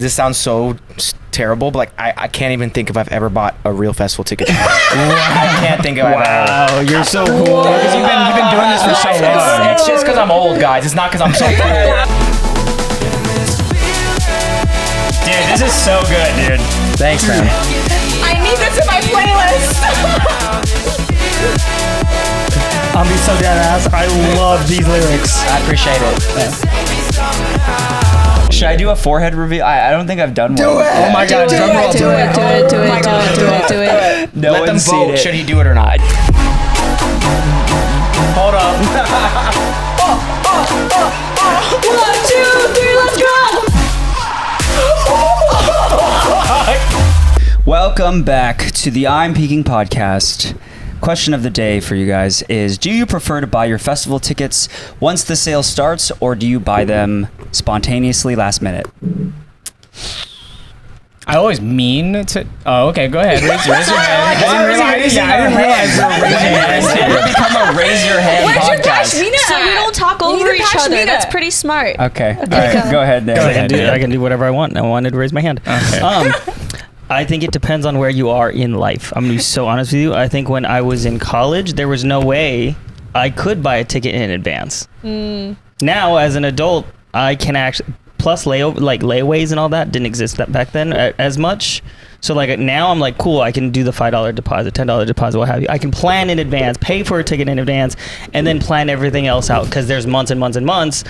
This sounds so terrible, but like I can't even think if I've ever bought a real festival ticket. I can't think if I've ever. Wow, you're so cool. Because you've been doing this for so long. It's just because I'm old, guys. It's not because I'm so cool. Dude, this is so good, dude. Thanks, man. I need this in my playlist. I'll be so dead ass. I love these lyrics. I appreciate it. Should I do a forehead reveal? I don't think I've done one. Do it. Oh my god, drum roll. Do it. No Let them one's vote. seen it. Should he do it or not? Hold up. 1, 2, 3, let's go. Welcome back to the I'm Peaking podcast. Question of the day for you guys is, do you prefer to buy your festival tickets once the sale starts, or do you buy them spontaneously last minute? I always mean to. Oh, okay, go ahead. Raise your hand. I didn't realize you were raising your hand. It's become a raise your hand Where's your podcast. pashmina? So we don't talk You need over the each other. pashmina. That's pretty smart. Okay. All right. Go ahead, Nick. I can do whatever I want. I wanted to raise my hand. Okay. I think it depends on where you are in life. I'm going to be so honest with you. I think when I was in college, there was no way I could buy a ticket in advance. Now, as an adult, I can actually... Plus, layaways and all that didn't exist back then as much. So, like, now I'm like, cool, I can do the $5 deposit, $10 deposit, what have you. I can plan in advance, pay for a ticket in advance, and then plan everything else out because there's months and months and months.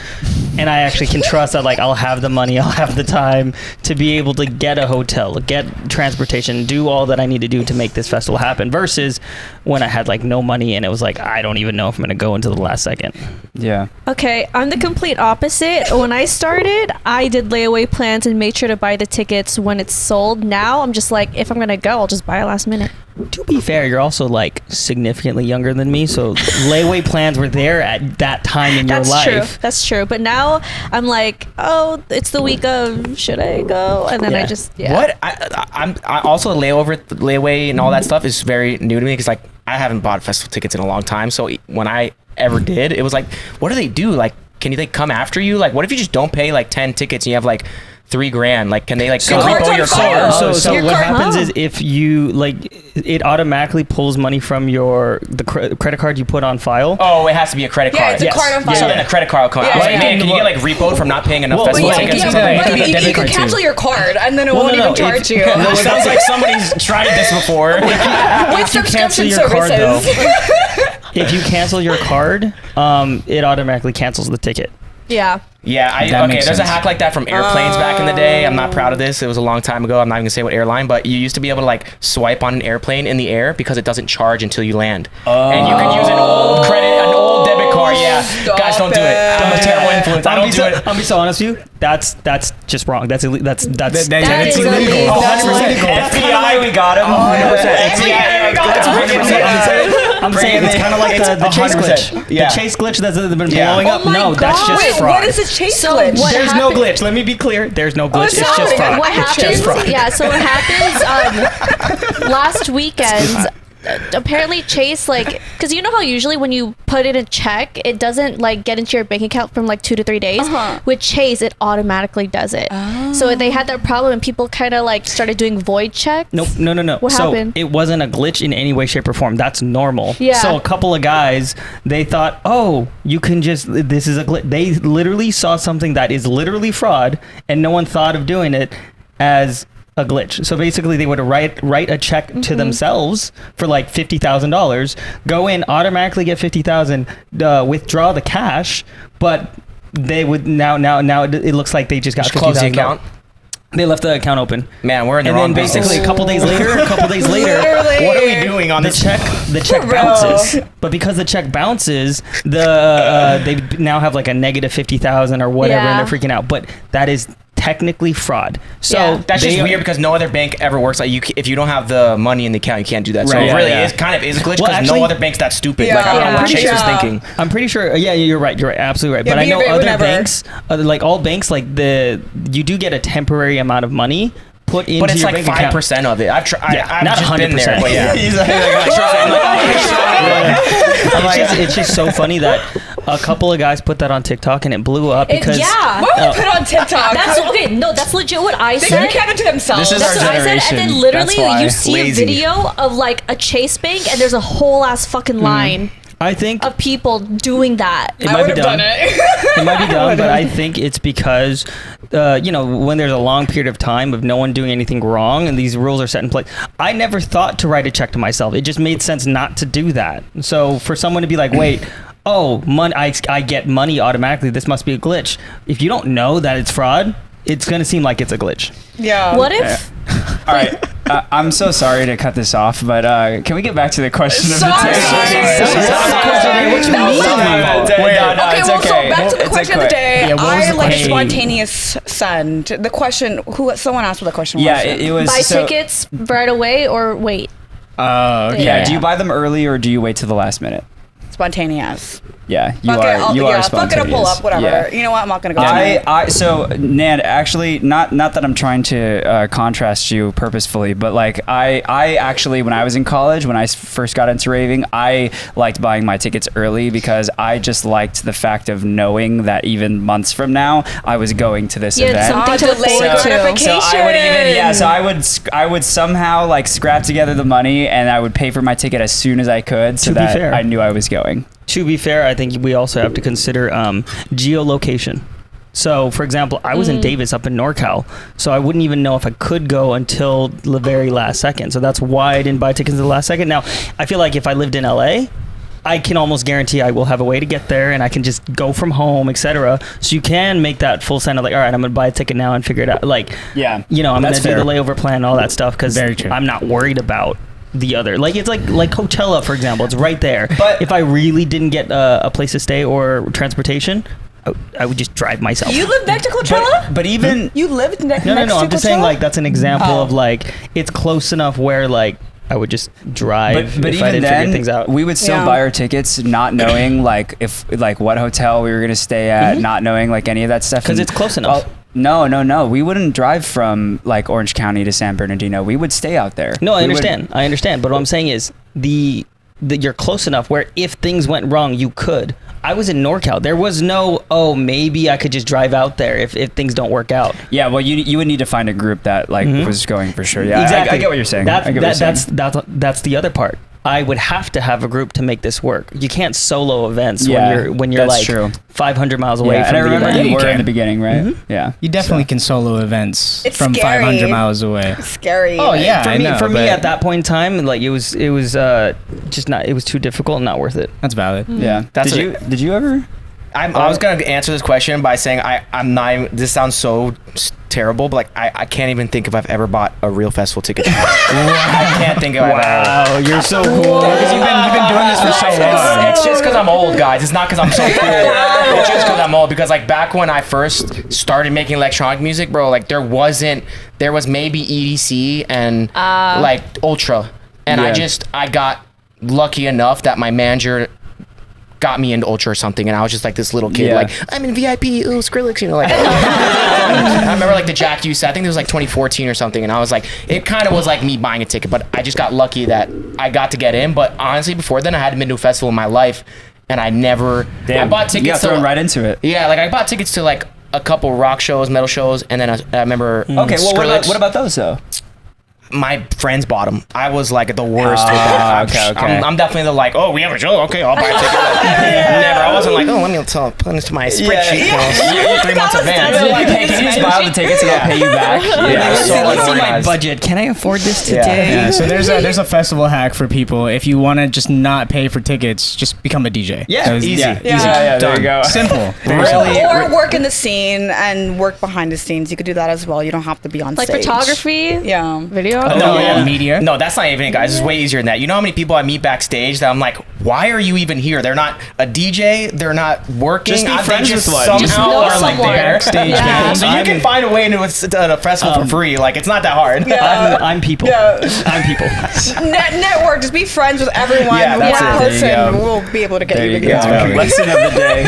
And I actually can trust that, like, I'll have the money, I'll have the time to be able to get a hotel, get transportation, do all that I need to do to make this festival happen. Versus when I had, like, no money and it was like, I don't even know if I'm going to go until the last second. Yeah. Okay, I'm the complete opposite. When I started, I did layaway plans and made sure to buy the tickets when it's sold. Now I'm just like, if I'm gonna go, I'll just buy it last minute. To be fair, you're also like significantly younger than me, so layaway plans were there at that time in your life. That's true. But now I'm like, oh, it's the week of, should I go? And then I just, What? I also layaway and all that stuff is very new to me because like I haven't bought festival tickets in a long time. So when I ever did, it was like, what do they do? Like, can they come after you? Like, what if you just don't pay like 10 tickets and you have like $3,000? Like, can they like go repo your car? So what happens is if you like, it automatically pulls money from the credit card you put on file. Oh, it has to be a credit card. Yeah, it's a card on file. So then a credit card will come out. I was like, man, can you get like repoed from not paying enough festival tickets? You can cancel your card and then it won't even charge you. It sounds like somebody's tried this before. With subscription services. If you cancel your card, it automatically cancels the ticket. Yeah. Yeah, there's a hack like that from airplanes back in the day. I'm not proud of this. It was a long time ago. I'm not even gonna say what airline, but you used to be able to like swipe on an airplane in the air because it doesn't charge until you land. And you can use an old debit card. Yeah, guys, don't do it. I'm a terrible influence. I don't do it. I'll be so honest with you. That's just wrong. That's illegal. That's That is illegal. 100%. FBI, we got him. 100%. FBI, we got him. I'm saying it's kind of like the chase glitch. Yeah. The chase glitch that's been blowing up. No, that's just Wait, fraud. what is this chase glitch? There's no glitch. Let me be clear. There's no glitch. It's just fraud. What It's just fraud. happens? Yeah. So what happens? Last weekend, apparently Chase, like, because you know how usually when you put in a check, it doesn't like get into your bank account from like 2 to 3 days. With Chase, it automatically does it. So they had that problem, and people kind of like started doing void checks. Nope. No. What happened? It wasn't a glitch in any way, shape, or form. That's normal. Yeah. So a couple of guys, they thought, oh, you can just, this is a glitch. They literally saw something that is literally fraud, and no one thought of doing it as a glitch. So basically they would write a check to themselves for like $50,000, go in, automatically get $50,000, withdraw the cash, but they would now it looks like they just got $50,000. Close the account. They left the account open. Man, we're in the And wrong then basically business. a couple days later, What are we doing on this? the check bounces. But because the check bounces, they now have like a negative 50,000 or whatever, and they're freaking out. But that is technically fraud. So that's just weird because no other bank ever works like you. If you don't have the money in the account, you can't do that. So it really is kind of a glitch because no other bank's that stupid. Like I don't know what Chase was thinking. I'm pretty sure. Yeah, you're right. You're absolutely right. But I know other banks, like all banks, like you do get a temporary amount of money put into but it's your like bank 5% of it. I've not just 100%. been there, but yeah. It's just so funny that A couple of guys put that on TikTok and it blew up because Why would they put it on TikTok? That's okay. No, that's legit what I They said. kept it to themselves. This is That's our what I said, and generation. then literally That's why. you see Lazy. a video of like a chase bank, and there's a whole ass fucking line I think of people doing that. it I might would be have dumb. done it. It might be dumb, but I think it's because, when there's a long period of time of no one doing anything wrong and these rules are set in place, I never thought to write a check to myself. It just made sense not to do that. So for someone to be like, wait, money, I get money automatically, this must be a glitch. If you don't know that it's fraud, it's going to seem like it's a glitch. Yeah. What if? All right. I'm so sorry to cut this off, but can we get back to the question of the Sorry. day? What you mean? Okay, it's well, okay. so back to the It's question okay. of the day. Yeah, what was I the like question? spontaneous send. The question, someone asked what the question Yeah, was. it was. Buy so, tickets right away or wait? Okay. Yeah. Do you buy them early or do you wait till the last minute? Spontaneous. Yeah, you Fuck are. it, You are fuck it, I'll pull spontaneous. up, whatever. Yeah. You know what? I'm not gonna go tonight. So Nand, actually, not that I'm trying to contrast you purposefully, but like I actually, when I was in college, when I first got into raving, I liked buying my tickets early because I just liked the fact of knowing that even months from now I was going to this Yeah, event. something to look delayed forward to. gratification. So I would I would somehow like scrap together the money and I would pay for my ticket as soon as I could, so To be that fair. I knew I was going. To be fair, I think we also have to consider geolocation. So, for example, I was in Davis up in NorCal, so I wouldn't even know if I could go until the very last second. So that's why I didn't buy tickets at the last second. Now, I feel like if I lived in LA, I can almost guarantee I will have a way to get there and I can just go from home, etc. So you can make that full send of like, all right, I'm going to buy a ticket now and figure it out. Like, Yeah, I'm going that's to do fair. the layover plan and all that stuff because Very true. I'm not worried about the other. Like, it's like Coachella, for example. It's right there. But- if I really didn't get a place to stay or transportation, I would just drive myself. You live next to Coachella? But even You lived next no. to I'm just saying, Coachella? like, that's an example Oh. of like it's close enough where like I would just drive but if I even didn't figure then, things out. we would still Yeah. buy our tickets, not knowing like if like what hotel we were gonna stay at, not knowing like any of that stuff. 'Cause And- it's close enough. No. We wouldn't drive from like Orange County to San Bernardino. We would stay out there. No, I We would- understand. But what I'm saying is the you're close enough where if things went wrong, you could. I was in NorCal. There was no, maybe I could just drive out there if things don't work out. Yeah, well, you would need to find a group that like was going for sure. Yeah, Exactly. I get what you're saying. That's, I get what you're saying. that's the other part. I would have to have a group to make this work. You can't solo events Yeah, when you're that's like true. 500 miles away Yeah, from and I the remember event. you were can. in the beginning, right? Yeah. You definitely can solo events It's from scary. 500 miles away. Scary. Oh, yeah. For I me, know, for me but at that point in time, like it was just not. It was too difficult and not worth it. That's valid. Yeah. That's Did you ever? I was gonna answer this question by saying I'm not even, this sounds so terrible, but like I can't even think if I've ever bought a real festival ticket. I can't think if I've ever. Wow, you're so cool. Because you've been doing this for so long. It's just because I'm old, guys. It's not because I'm so cool. It's just because I'm old. Because like back when I first started making electronic music, bro, like there was maybe EDC and like Ultra, and Yeah. I got lucky enough that my manager got me into Ultra or something, and I was just like this little kid, Yeah. like I'm in VIP, ooh Skrillex, you know, like. I remember like the Jack U set. I think it was like 2014 or something, and I was like, it kind of was like me buying a ticket, but I just got lucky that I got to get in. But honestly, before then, I hadn't been to a festival in my life, and I never. I bought You tickets. got thrown right into it. Yeah, like I bought tickets to like a couple rock shows, metal shows, and then I remember. Okay, well, Skrillex. what about those though? My friends bought them. I was like the worst with that. okay. I'm definitely the like, oh, we have a show. Okay, I'll buy a ticket. Never. I wasn't like, oh, let me put this to my spreadsheet. Yeah. 3 months advance. Can you just buy all the tickets and I'll pay you back? Yeah, so Let's see my unorganized. budget. Can I afford this Yeah. today? Yeah, so there's a festival hack for people. If you want to just not pay for tickets, just become a DJ. Yeah, So it's- easy. Yeah, Yeah. There you go. Simple. Very Really? Or work in the scene and work behind the scenes. You could do that as well. You don't have to be on Like stage. photography, Yeah. video. No, yeah. Media. No, that's not even it, guys. It's way easier than that. You know how many people I meet backstage that I'm like, why are you even here? They're not a DJ. They're not working. Just be They friends just with one. somehow Just know are like someone. there. Backstage Yeah. people. So you can find a way into a festival for free. Like it's not that hard. I'm people. Yeah. I'm people. Network. Just be friends with everyone. Yeah, that's One it. There you person go. will be able to get There you you to go. get Lesson of the day.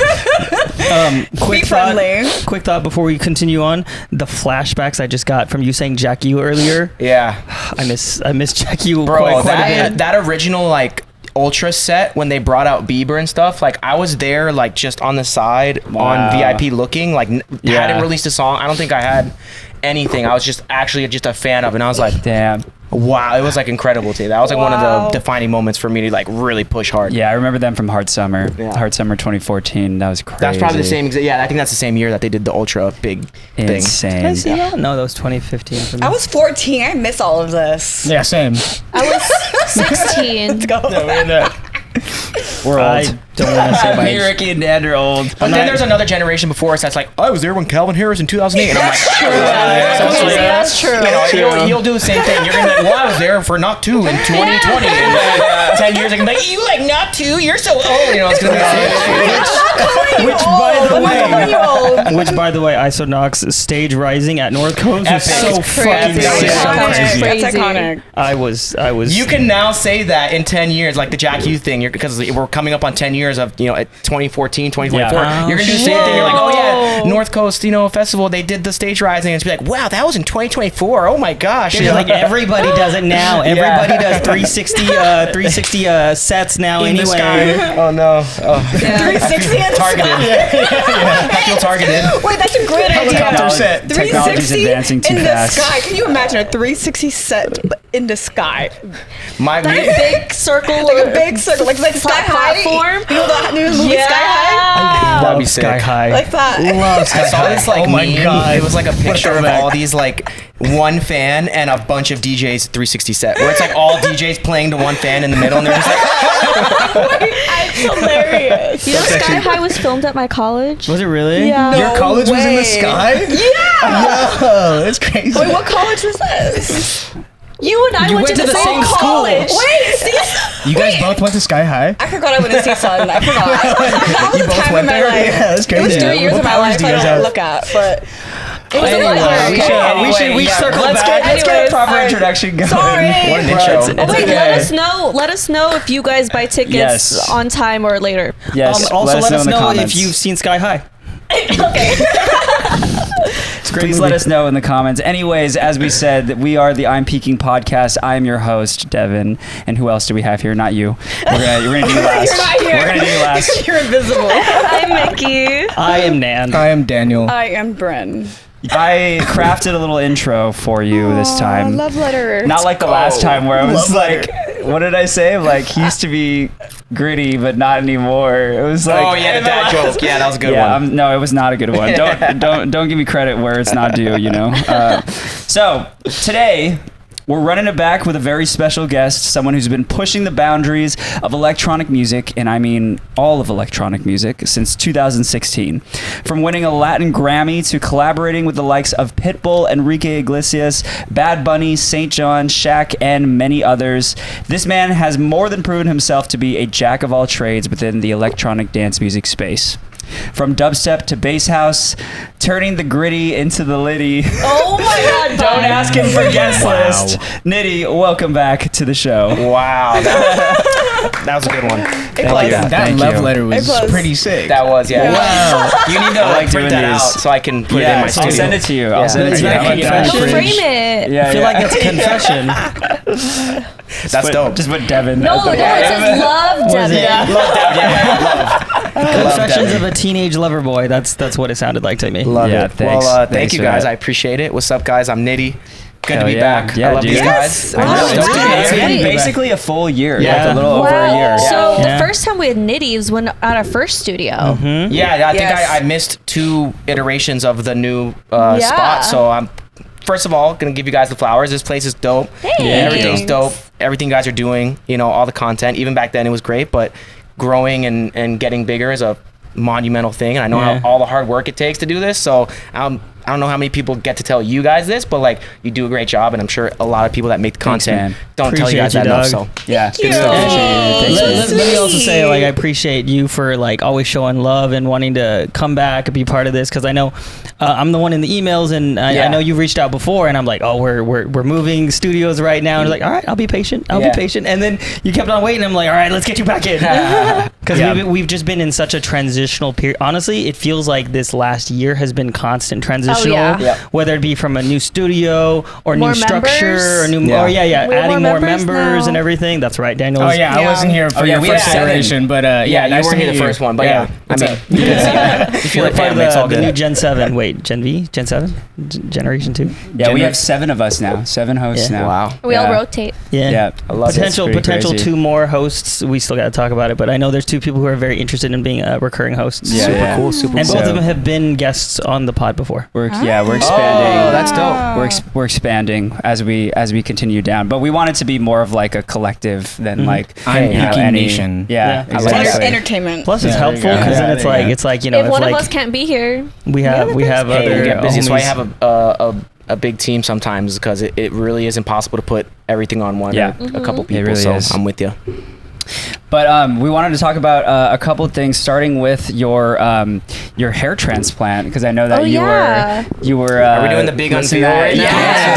Quick Be thought. friendly. Quick thought before we continue on. The flashbacks I just got from you saying Jack U earlier. Yeah. I miss Jack U Bro, quite a bit. that original like Ultra set when they brought out Bieber and stuff. Like I was there, like just on the side on VIP looking. Like hadn't released a song. I don't think I had anything. I was just actually just a fan of it. And I was like, Damn. wow, it was like incredible to me. That was like one of the defining moments for me to like really push hard. Yeah, I remember them from Hard Summer. Yeah. Hard Summer 2014. That was crazy. That's probably the same. Yeah, I think that's the same year that they did the Ultra big thing. Insane. No, that was 2015 for me. I was 14. I miss all of this. Yeah, same. I was 16. Let's go. We're old. I don't want to say my Me, Ricky, and Dad are old. But then there's another generation before us that's like, I was there when Calvin Harris in 2008. And I'm like, That's true. you know, you'll do the same thing. You're gonna be like, well, I was there for not two in 2020. And 10 years, I can be like, you like not two? You're so old. You know, it's gonna be Which, by the way, Isonox stage rising at North Coast was Epic. so fucking That was sick. so crazy. That's iconic. I was. You can now say that in 10 years, like the Jack U thing, because we're coming up on 10 years of, you know, at 2014, 2024. Yeah. You're going to do the same thing. You're like, oh yeah, North Coast, you know, festival, they did the stage rising. And it's be like, wow, that was in 2024. Oh my gosh. They're like everybody does it now. Everybody does 360 sets now in the anyway. sky. Oh no. Oh. 360 in the Targeted. I feel targeted. Wait, that's a great idea. Helicopter set. Technology's 360 advancing too in fast. the sky. Can you imagine a 360 set in the sky? My That big circle, Like a big circle, like sky high. platform. You know the new movie Sky High? That'd be sick. Sky high. Like that. I saw this like Oh my meme. God. It was like a picture of throwback. all these like one fan and a bunch of DJs 360 set, where it's like all DJs playing to one fan in the middle, and they're just like, It's hilarious. You know, Sky High was filmed at my college. Was it really? Yeah. Your college was in the way. sky? Yeah. Yo, that's crazy. Wait, what college was this? You and I went to the same school. Wait, see, You guys both went to Sky High? I forgot I went to CSUN. I forgot. That was You a both time went in my there? life. Yeah, that's crazy. It was 3 years What of my powers life do I you guys don't have? look at, but it was Anyway, a lot. we should Let's circle get back. a proper introduction going. Sorry. what an intro. It's Wait, okay. let us know if you guys buy tickets Yes. on time or later. Yes. Also, let us in the know comments. if you've seen Sky High. Please let us know in the comments. Anyways, as we said, we are the I'm Peaking podcast. I am your host, Devin. And who else do we have here? Not you. You're gonna do last. You're not here. We're gonna do last. You're invisible. I'm Mickie. I am Nand. I am Daniel. I am Brin. I crafted a little intro for you this time. Love letter. Not like the last time where I was Love like, what did I say? Like, he used to be gritty, but not anymore. It was like, Oh yeah, the dad joke. Yeah, that was a good one. No, it was not a good one. Don't give me credit where it's not due. You know. So today we're running it back with a very special guest, someone who's been pushing the boundaries of electronic music, and I mean all of electronic music, since 2016. From winning a Latin Grammy to collaborating with the likes of Pitbull, Enrique Iglesias, Bad Bunny, St. John, Shaq, and many others, this man has more than proven himself to be a jack of all trades within the electronic dance music space. From dubstep to bass house, turning the gritty into the litty. Oh my God! Don't ask him for guest Wow. list. Nitty, welcome back to the show. Wow, that was a good one. It Thank was. you. That Thank love you. letter was, It was. pretty sick. That was, yeah. Wow. You need to I like like print doing that out these. so I can put it in my I'll studio. send it to you. Yeah. I'll send it to you. It's How like about that? confession. Frame it. Yeah, I feel like that's a confession. That's dope. Just put Devin. No, at the no, it bottom. says love, Devin. Confessions of a teenage lover boy. That's what it sounded like to me. Love Yeah, it. thanks. Well, thank Thanks you for guys. that. I appreciate it. What's up, guys? I'm Nitty. Good Hell to be yeah. back. Yeah, I love dude. these Yes. guys. I know. Oh, It's nice. been Wait. basically a full year. Yeah. Like a little over a year. So Yeah. the first time we had Nitti was when at our first studio. Yeah, I think Yes. I missed 2 iterations of the new Yeah. spot. So I'm, first of all, going to give you guys the flowers. This place is dope. Thanks. Everything's dope. Everything you guys are doing, you know, all the content. Even back then it was great, but growing and getting bigger is a monumental thing. And I know Yeah. how all the hard work it takes to do this. So I don't know how many people get to tell you guys this, but like you do a great job, and I'm sure a lot of people that make the Thanks, content man. don't tell you guys Appreciate that you, enough. dog. So Yeah. Good you. stuff. Thanks, man. Let me also say, like, I appreciate you for like always showing love and wanting to come back and be part of this, because I know I'm the one in the emails, and I know you've reached out before, and I'm like, oh, we're moving studios right now, and I'm like, all right, I'll be patient, and then you kept on waiting. I'm like, all right, let's get you back in, because we've just been in such a transitional period. Honestly, it feels like this last year has been constant transition. professional, yeah. whether it be from a new studio or More new structure members? or new, Yeah. or We have adding more more members members now. and everything. That's right, Daniel. Oh yeah, I wasn't here for your we first had seven. iteration, but Yeah, nice you weren't to here meet the first one, but I What's mean, up? you can see that. You feel We're like part of family. It's all the good. new Gen 7. Wait, Gen V? Gen 7? Generation 2? Yeah, we have 7 of us now. 7 hosts Yeah. now. Wow. We all Yeah. rotate. Yeah. Yeah, I love it. It's Potential pretty 2 more hosts. We still got to talk about it, but I know there's 2 people who are very interested in being recurring hosts. Yeah, Super yeah. cool. Super And cool. both of them have been guests on the pod before. We're expanding. Oh, that's dope. We're expanding as we continue down, but we want it to be more of like a collective than like I'm you know, Peking any Nation. Yeah, Yeah. I Plus like it. entertainment. Plus, it's Yeah, there you helpful go. because then Yeah, it's there like you it's like you know if one like of us can't be here, we have other Hey, you get busy. That's why I homies. have a big team sometimes because it really is impossible to put everything on one Yeah. or a couple people. really so is. I'm with you. But we wanted to talk about a couple of things, starting with your hair transplant, because I know that Oh, yeah. you were. Are we doing the big listening unveil to- right now? Yeah.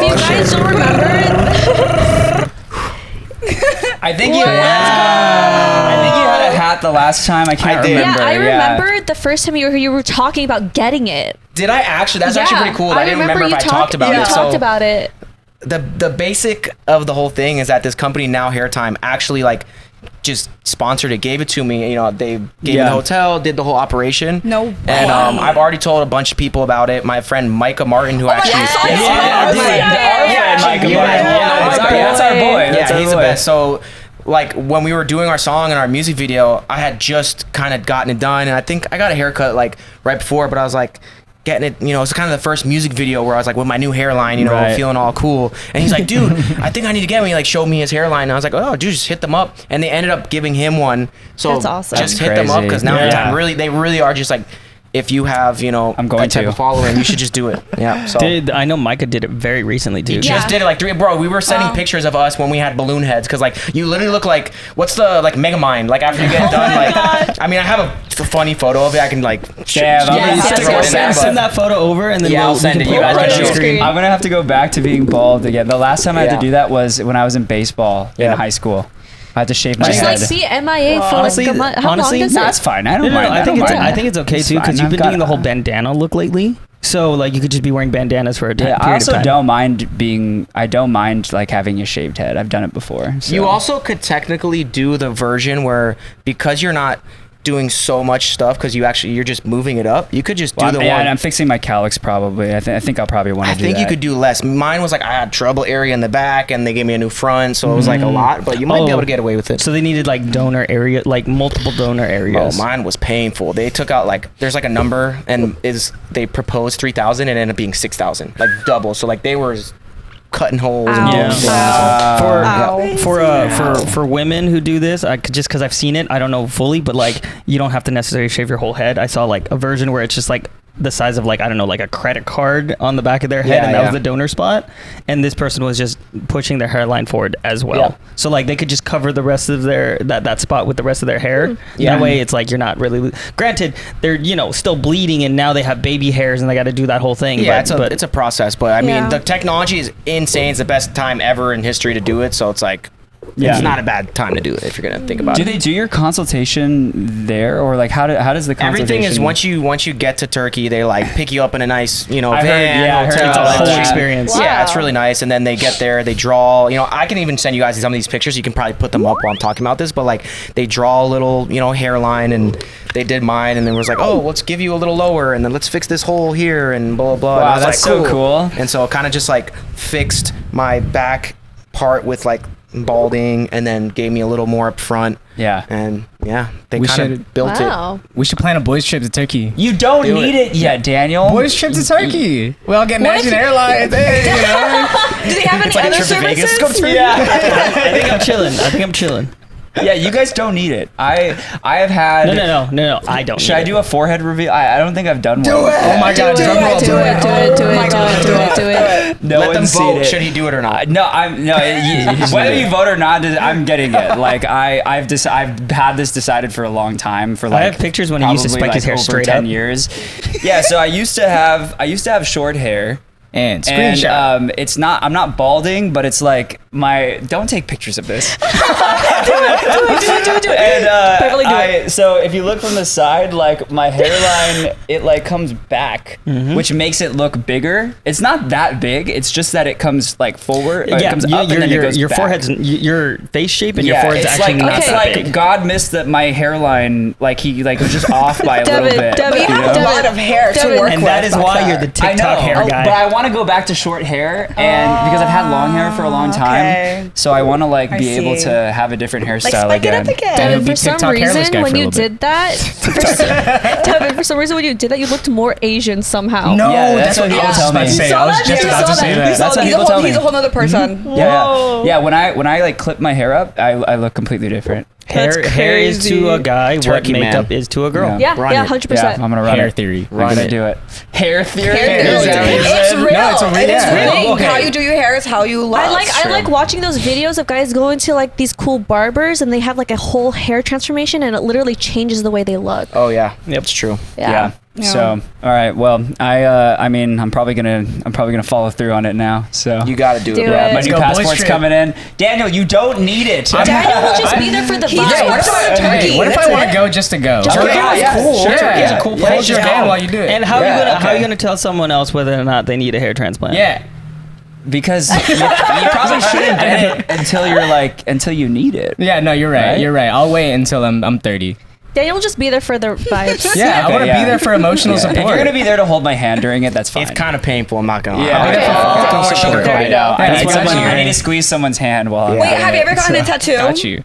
if you guys don't remember, I think you had a hat the last time. I can't I did. remember. yeah, I remember the first time you were talking about getting it. Did I actually? That's actually pretty cool. I didn't remember if I talked about you it. talked So about it. the basic of the whole thing is that this company Now Hair Time actually like just sponsored it, gave it to me. You know, they gave me Yeah. the hotel, did the whole operation. No way. And I've already told a bunch of people about it. My friend Micah Martin, who actually yes. Yeah, Yeah, dude, yeah. our friend Micah Yeah, Martin. yeah, That's our boy. Yeah, That's our he's the boy. best. So, like, when we were doing our song and our music video, I had just kind of gotten it done, and I think I got a haircut like right before, but I was like getting it, you know, it's kind of the first music video where I was like with my new hairline, you know, Right. feeling all cool. And he's like, dude, I think I need to get one. He like showed me his hairline, and I was like, oh, dude, just hit them up. And they ended up giving him one. So That's awesome. just That's hit them up crazy. because Now Yeah. Time they really are just like, if you have, you know, I'm going that type to. of following, you should just do it. Yeah. So. I know Micah did it very recently too. He just did it like 3, bro. We were sending pictures of us when we had balloon heads because like you literally look like what's the like Megamind like after you get done like I mean I have a funny photo of it I can like Damn, I'm gonna Yes, have to yes, go yes, back. yes. Send that photo over and then Yeah, I'll we send can it. You pull guys right can on show the screen. I'm gonna have to go back to being bald again. The last time I had Yeah. to do that was when I was in baseball in Yeah. high school. I had to shave my Just head. like see MIA for Honestly- like a month. How honestly, long does That's it? fine. I don't No, mind. I think don't it's mind. okay It's too because fine. you've been I've doing the got- whole bandana look lately. So like you could just be wearing bandanas for a Yeah, period I also of time. don't mind being. I don't mind like having a shaved head. I've done it before. So. You also could technically do the version where because you're not doing so much stuff because you're just moving it up. You could just do Well, the yeah, one. and I'm fixing my calyx probably. I think I'll probably want I to do think that. you could do less. Mine was like I had trouble area in the back, and they gave me a new front, so it was like a lot. But you might be able to get away with it. So they needed like donor area, like multiple donor Oh, areas. mine was painful. They took out like there's like a number, and they proposed 3,000, and it ended up being 6,000, like double. So like they were cutting holes. And Ow. doing Yeah. things. For women who do this, just because I've seen it, I don't know fully, but like you don't have to necessarily shave your whole head. I saw like a version where it's just like the size of like I don't know like a credit card on the back of their head, Yeah, and that yeah. was the donor spot. And this person was just pushing their hairline forward as well. Yeah. So like they could just cover the rest of their that spot with the rest of their hair. Yeah. That way it's like you're not really. Granted, they're still bleeding, and now they have baby hairs, and they got to do that whole thing. Yeah, but it's a process, but I mean Yeah. the technology is insane. It's the best time ever in history to do it, so it's like Yeah. it's not a bad time to do it if you're gonna think about Do it. they do your consultation there, or like how does the consultation? Everything is once you get to Turkey, they like pick you up in a nice I heard- van, yeah, I heard hotel, it's a like whole that. experience. Yeah, it's Wow. really nice. And then they get there, they draw. I can even send you guys some of these pictures. You can probably put them up while I'm talking about this. But like they draw a little hairline, and they did mine, and then was like, oh, let's give you a little lower, and then let's fix this hole here, and blah blah blah. Wow, And I was that's like, so cool. And so kind of just like fixed my back part with like balding, and then gave me a little more up front. Yeah. And yeah, they We kind should- of built it. Wow. We should plan a boys trip to Turkey. You don't Do need it. it yet, Daniel. Boys trip to Turkey. We all get What if Imagine you- Airlines. Hey, Do they have any like a other trip to Vegas. services? Let's go to Yeah. I think I'm chilling. Yeah, you guys don't need it. I have had. No. I don't. Should need I it. do a forehead reveal? I don't think I've done one. Oh my God, drum roll. Do it. No Let them one's seen vote. it. Should he do it or not? No, whether you vote or not, I'm getting it. Like I've had this decided for a long time. For like I have pictures when he used to probably, spike his hair over straight 10 up. years. Yeah, so I used to have short hair. And screenshot. And it's not. I'm not balding, but it's like my. Don't take pictures of this. Do it. And Beverly, do it. so if you look from the side, like my hairline, it like comes back, which makes it look bigger. It's not that big. It's just that it comes like forward. It comes up and then it goes your back. forehead's your face shape and your forehead's it's actually like, not it's that like big. God missed that my hairline, like he like was just off by a little bit. Devin, You you have know? a lot of hair to Devin. work And with. that is why you're the I TikTok know, hair guy. but I want to go back to short hair, and because I've had long hair for a long time, okay. so I want to like I be able see. to have a different hairstyle Spike it up again. Devin, Devin, be for some TikTok hairless reason, guy when for a you little bit. did that, Devin, for some reason, when you did that, you looked more Asian somehow. No, Yeah, that's what people I was tell about to me. say. You I was saw just that? about You to saw say that? that. That's what he's, people tell me. he's a whole nother person. Yeah. When I like clip my hair up, I look completely different. Hair is to a guy Turkey what makeup man. is to a girl. Yeah, Run yeah, it. 100%. Yeah, I'm gonna run Hair it. theory. I'm gonna do it. Hair theory. Hair Is that what you theory. said? It's real. No, it's a real- It is yeah. real. Okay. How you do your hair is how you look. I like watching those videos of guys going to like these cool barbers and they have like a whole hair transformation and it literally changes the way they look. Oh yeah, yep, it's true. Yeah. Yeah. So, all right. Well, I mean, I'm probably gonna follow through on it now. So You got to do Do it. it. bro. my Let's new go, boys passport's trip. coming in. Daniel, you don't need it. Daniel will just be there for the He just vibes. wants to go to Turkey. What if That's I want it. to go just to go? Just Turkey go. is Yeah, cool. sure. Turkey is a Yeah. cool Yeah, place. just Hold your hand go. while you do it. And how Yeah, are you okay. gonna tell someone else whether or not they need a hair transplant? Yeah. Because you probably shouldn't get it until you need it. Yeah, no, you're right. Right? You're right. I'll wait until I'm 30. Daniel will just be there for the vibes. Yeah, I Okay, want to yeah. be there for emotional support. If you're gonna be there to hold my hand during it, that's fine. It's kind of painful. I'm not gonna lie. Yeah. I'll be there for Okay. full Oh, support. I know. Yeah, I need I got someone- you. I need to squeeze someone's hand while I'm Wait, doing have you it. ever gotten a tattoo? Got you.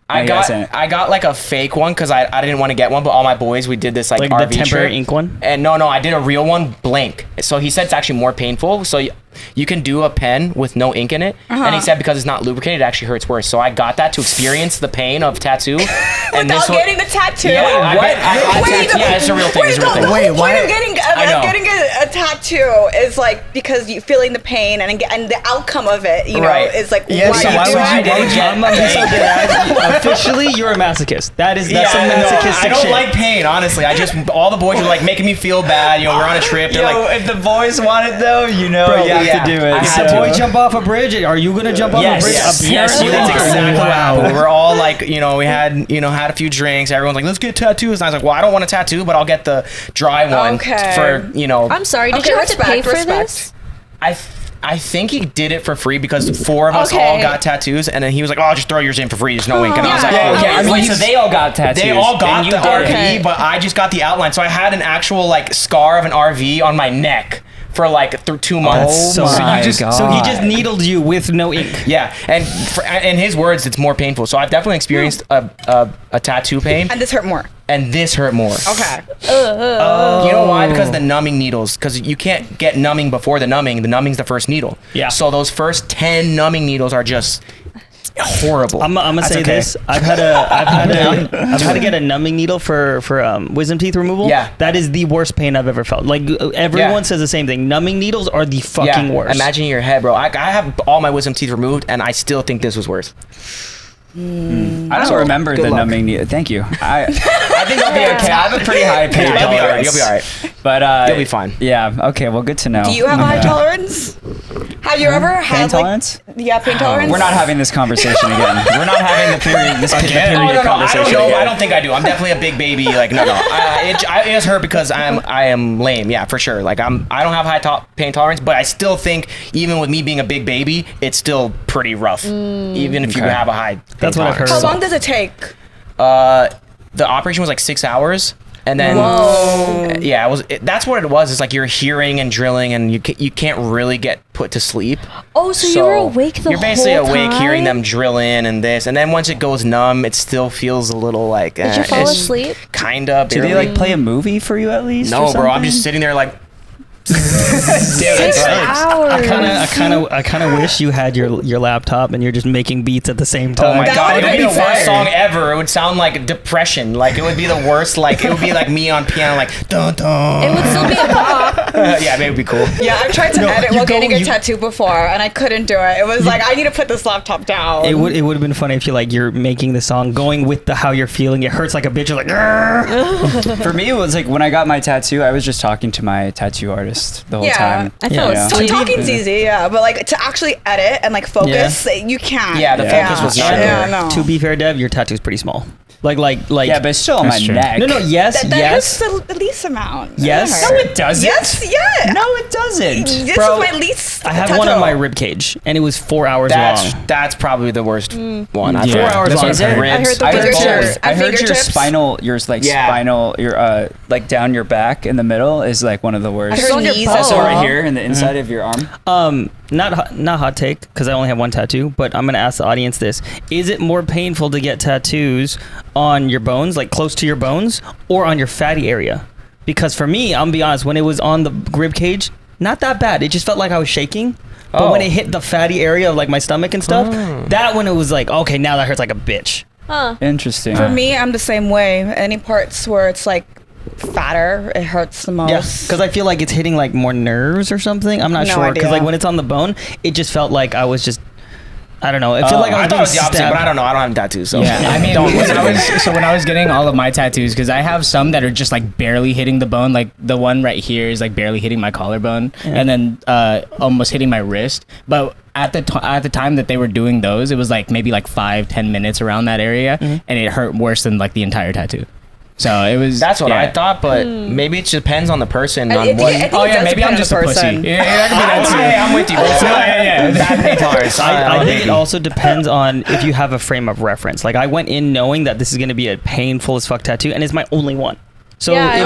I Yeah, got same. I got like a fake one because I didn't want to get one, but all my boys we did this like Like RV the temporary trip. ink one? And no, I did a real one blank. So he said it's actually more painful. So you can do a pen with no ink in it, and he said because it's not lubricated, it actually hurts worse. So I got that to experience the pain of tattoo. And Without this one- getting the tattoo? Yeah, I bet- I- Wait, yeah, it's a real thing. It's a real thing. The Wait, whole why- point of getting I know. a tattoo is like because you feeling the pain and the outcome of it, you know, Right. is like Yeah, why so you why do would it. you- why would you- I'm so dead. Officially, you're a masochist. That's Yeah, some I know. masochistic I don't shit. like pain, honestly. I just all the boys were like making me feel bad. You know, we're on a trip. They're Yo, like, if the boys want it though, you know Bro, you have yeah. to do it. I If had the to. boy jump off a bridge, are you gonna jump off a bridge? Yes, Apparently that's not. exactly what Wow. happened. We were all like, we had a few drinks. Everyone's like, let's get tattoos. And I was like, well, I don't want a tattoo, but I'll get the dry one Okay. for, I'm sorry, did Okay, you have to pay respect, for this? I think he did it for free because 4 of us Okay. all got tattoos, and then he was like, "Oh, just throw yours in for free. There's no ink." And I was like, Yeah. "Oh, Yeah, yeah." I Wait, so they all got tattoos. They all got and you the didn't. RV, but I just got the outline. So I had an actual like scar of an RV on my neck for like 2 months. So my he just God. needled you with no ink. Yeah, and in his words, it's more painful. So I've definitely experienced a tattoo pain, And this hurt more. and this hurt more. Okay. You know why? Because the numbing needles. Because you can't get numbing before the numbing. The numbing's the first needle. Yeah. So those first 10 numbing needles are just horrible. I'm gonna That's say okay. this. I've had to get a numbing needle for wisdom teeth removal. Yeah. That is the worst pain I've ever felt. Like everyone Yeah. says the same thing. Numbing needles are the fucking worst. Imagine your head, bro. I have all my wisdom teeth removed, and I still think this was worse. I don't remember good the luck. numbing needle. Thank you. I think I'll be okay. I have a pretty high pain You'll be all right. tolerance. You'll be all right. But You'll be fine. Yeah. Okay. Well, good to know. Do you have a high tolerance? Have you ever pain had like tolerance? yeah, pain tolerance? We're not having this conversation again. We're not having the period. This Again? period Oh, no, I conversation. don't know. again. I don't think I do. I'm definitely a big baby. Like, no. It just hurt because I am lame. Yeah, for sure. Like, I don't have high pain tolerance, but I still think even with me being a big baby, it's still pretty rough. Even if you Okay. have a high. That's what I've heard. How long does it take? The operation was like 6 hours. And then, yeah, that's what it was. It's like you're hearing and drilling, and you can't really get put to sleep. Oh, so you were awake the You're basically whole awake, time? hearing them drill in and this, and then once it goes numb, it still feels a little like. Did you fall asleep? Kinda. Do they barely. like play a movie for you at least? No, or bro. I'm something? just sitting there like. 6 hours. I kind I kind of wish you had your laptop and you're just making beats at the same time. Oh my That god, would it would be be the worst fire. song ever. It would sound like depression. Like it would be the worst. Like it would be like me on piano, like dun dun. It would still be a bop. Yeah, maybe it would be cool. Yeah, I've tried to No, edit you while go- getting a you- tattoo before, and I couldn't do it. It was like, I need to put this laptop down. It would have been funny if you're making the song going with the how you're feeling. It hurts like a bitch. You're like, "Grr." For me, it was like when I got my tattoo, I was just talking to my tattoo artist the whole time. I feel Yeah. it's sweet. Talking's easy, yeah, but like to actually edit and like focus, you can't. Yeah, the focus was not Yeah, there. no. To be fair, Dev, your tattoo's pretty small. Like Yeah, but it's still on my That's true. neck. no, yes, that yes. hurts the least amount. Yes. That No, hurts. it doesn't. Yes, yeah. No, it doesn't. This Bro, is my least. I have tattoo. one on my rib cage, and it was 4 hours long. That's probably the worst one. Yeah. 4 hours That's long. what I've heard. Ribs. I heard the I heard, fingertips. I heard your Fingertips. spinal, your like down your back in the middle is like one of the worst. I heard on your knees bone. as So well. right here in the inside of your arm. Not hot take, because I only have one tattoo, but I'm gonna ask the audience this: is it more painful to get tattoos on your bones, like close to your bones, or on your fatty area? Because for me, I'm gonna be honest, when it was on the rib cage, not that bad. It just felt like I was shaking. But Oh. when it hit the fatty area of like my stomach and stuff, that one it was like, okay, now that hurts like a bitch. Huh. Interesting. For me, I'm the same way. Any parts where it's like fatter, it hurts the most. Yeah, because I feel like it's hitting like more nerves or something. I'm not No sure. Because idea. like when it's on the bone, it just felt like I was just, I don't know. It felt like I I was thought being it was the opposite, stabbed. but I don't know. I don't have tattoos, so Yeah, I mean, when I was getting all of my tattoos, because I have some that are just like barely hitting the bone, like the one right here is like barely hitting my collarbone, and then almost hitting my wrist. But at the time that they were doing those, it was like maybe like 5-10 minutes around that area, and it hurt worse than like the entire tattoo. So it was. that's what yeah. I thought. But maybe it just depends on the person. I On think- what. I think Oh it yeah, does maybe depend I'm on just the a pussy. person. Yeah, that could be that too. Hey, I'm with you, bro. Yeah. Bad pain tolerance. I think it also depends on if you have a frame of reference. Like I went in knowing that this is going to be a painful as fuck tattoo, and it's my only one. So Yeah, I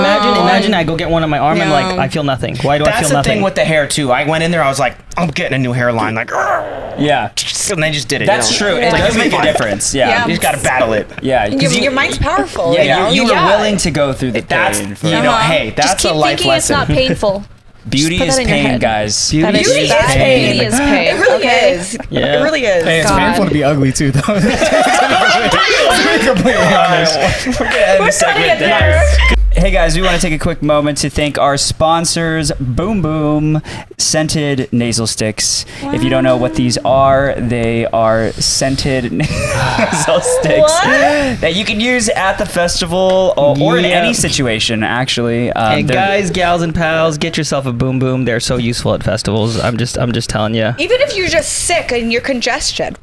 imagine I go get one on my arm and like Yeah. I feel nothing. Why do I That's feel the nothing? thing with the hair too. I went in there. I was like, I'm getting a new hairline. Like, Yeah, and they just did it. that's you know? true. It Like, does it'll be make a fine. difference. Yeah. Yeah. You just gotta battle it. Yeah. 'cause Your mind's powerful. Yeah, you you know? were willing to go through the That's pain. you know. Hey, Just that's keep a life thinking it's lesson. not painful. Beauty put is that in your pain, head. guys. Beauty Beauty is is pain. Beauty is pain. It really okay? is. Yeah. It really is. Hey, it's God. painful to be ugly too, though. To be completely honest. We're trying to get there. Hey guys, we want to take a quick moment to thank our sponsors, Boom Boom Scented Nasal Sticks. If you don't know what these are, they are scented nasal sticks that you can use at the festival or in Yeah. any situation, actually. Hey they're- guys, gals, and pals, get yourself a boom boom. They're so useful at festivals. I'm just telling you. Even if you're just sick and you're congested.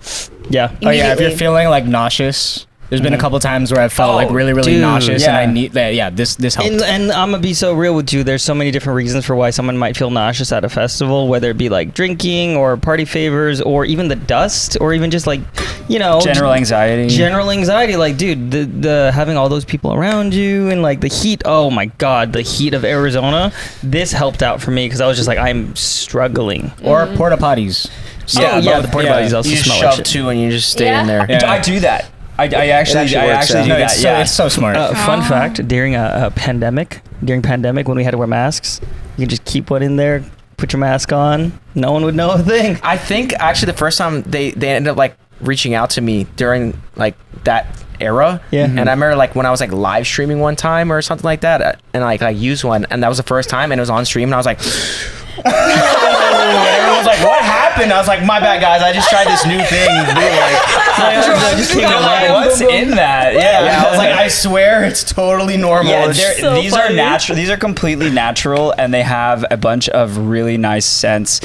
Yeah. Oh yeah, if you're Immediately. feeling like nauseous, there's been a couple times where I felt like really dude, nauseous, and yeah. I need that. Yeah, this helped. And I'm gonna be so real with you. There's so many different reasons for why someone might feel nauseous at a festival, whether it be like drinking or party favors or even the dust or even just like, you know, general anxiety. General anxiety, like, dude, the having all those people around you and like the heat. Oh my God, the heat of Arizona. This helped out for me because I was just like, I'm struggling. Or porta potties. Yeah, both. the porta potties also You just smell shove like shit. two and you just stay Yeah. in there. Yeah. I do that. I actually actually works out. do No, that. it's, Yeah. it's so smart. Fun fact: during a pandemic, when we had to wear masks, you can just keep one in there, put your mask on. No one would know a thing. I think actually the first time they ended up like reaching out to me during like that era. Yeah. And I remember like when I was like live streaming one time or something like that, and like I used one, and that was the first time, and it was on stream, and I was like. And everyone was like, "What happened?" I was like, "My bad, guys. I just tried this new thing." just came I'm like, What's in that? Yeah, I was like, "I swear it's totally normal." Yeah, It's these are natural. These are completely natural, and they have a bunch of really nice scents.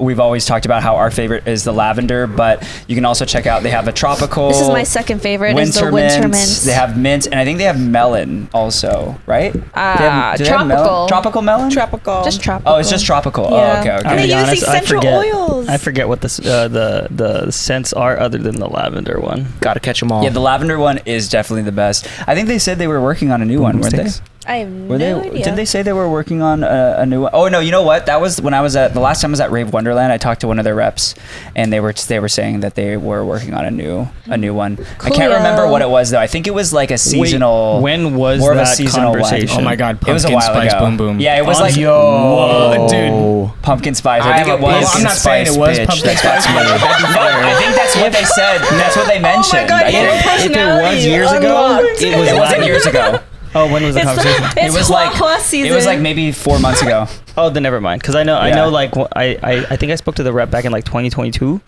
We've always talked about how our favorite is the lavender, but you can also check out. They have a tropical. This is my second favorite. Is the Winter winter mint. mint. They have mint, and I think they have melon also, right? Do they have melon? tropical. Tropical melon. Tropical. Just tropical. Oh, it's just tropical. Yeah. Oh, okay, And okay. they be use honest, these essential oils. I forget what the scents are other than the lavender one. gotta catch them all. Yeah, the lavender one is definitely the best. I think they said they were working on a new one, weren't they? sticks? I have no idea. Did they say they were working on a new one? Oh no, you know what? That was when I was the last time I was at Rave Wonderland. I talked to one of their reps, and they were saying that they were working on a new one. I can't remember what it was though. I think it was like a seasonal. Wait, when was more that of a seasonal conversation? Oh my God, it was a Pumpkin while Spice ago. Boom Boom. Yeah, it was like Whoa, dude, Pumpkin Spice. I think it was. I'm not saying it was Pumpkin Spice. I think that's what they said. That's what they mentioned. God, I your think- If it was personality years ago, unlocked. it wasn't years ago. Oh, when was the conversation? It's It was Hua season. It was like maybe 4 months ago. Oh, then never mind. Because I know, Yeah. like, I think I spoke to the rep back in like 2022,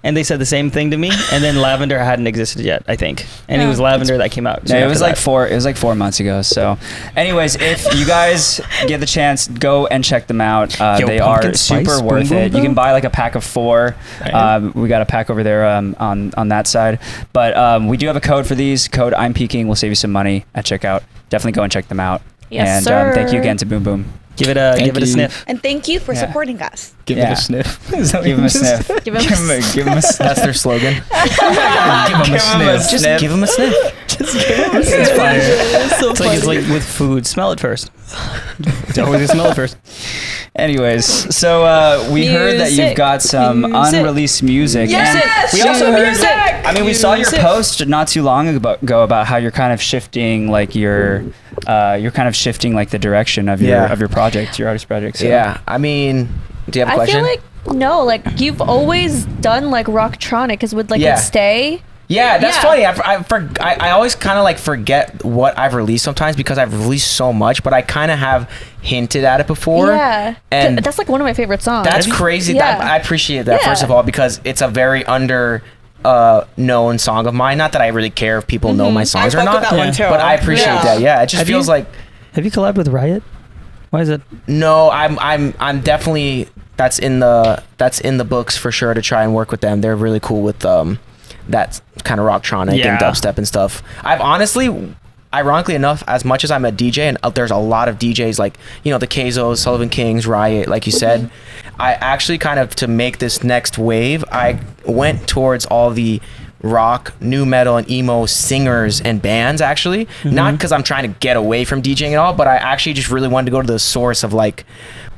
and they said the same thing to me. And then Lavender hadn't existed yet, I think, and it was Lavender that came out. No, soon it was after like that. 4. It was like 4 months ago. So, anyways, if you guys get the chance, go and check them out. Yo, They Pumpkin are Spice super Boom worth Boom, it. You though? can buy like a pack of 4. We got a pack over there on that side. But we do have a code for these. Code I'm Peaking will save you some money at checkout. Definitely go and check them out. Yes, and sir. Thank you again to Boom Boom. Give it a Thank you. sniff. And thank you for Yeah. supporting us. Give Yeah. it a sniff. Is that what Give you him a just sniff. said? Give him Give him a sniff. That's their slogan. Give him a sniff. Just give them a sniff. It's fire. It's like with food. Smell it first. It's always smell it first. Anyways, so we heard that you've Music. got some Music. unreleased music. Yes! And we also heard. Music! I mean, we saw your Music. post not too long ago about how you're kind of shifting, like you're kind of shifting like the direction of your Yeah. of your project, your artist project. So. Yeah, I mean, do you have a I question? feel like no, like you've always done like rocktronic, because with like Yeah. with Stay. Yeah, that's Yeah. funny. I always kind of like forget what I've released sometimes because I've released so much, but I kind of have hinted at it before. Yeah, and that's like one of my favorite songs. that's crazy. Yeah. That I appreciate that Yeah. first of all because it's a very under known song of mine. Not that I really care if people know my songs I or fuck with not, that one too. but I appreciate Yeah. that. Yeah, it just Have feels you- like Have you collabed with Riot? Why is it? no. I'm definitely that's in the books for sure to try and work with them. They're really cool with that kind of rocktronic Yeah. and dubstep and stuff. I've honestly, ironically enough, as much as I'm a DJ and there's a lot of DJs like, you know, the Kazos, Sullivan Kings, Riot, like you said, I actually kind of, to make this next wave, I went towards all the rock, new metal, and emo singers and bands actually. Not because I'm trying to get away from DJing at all, but I actually just really wanted to go to the source of like,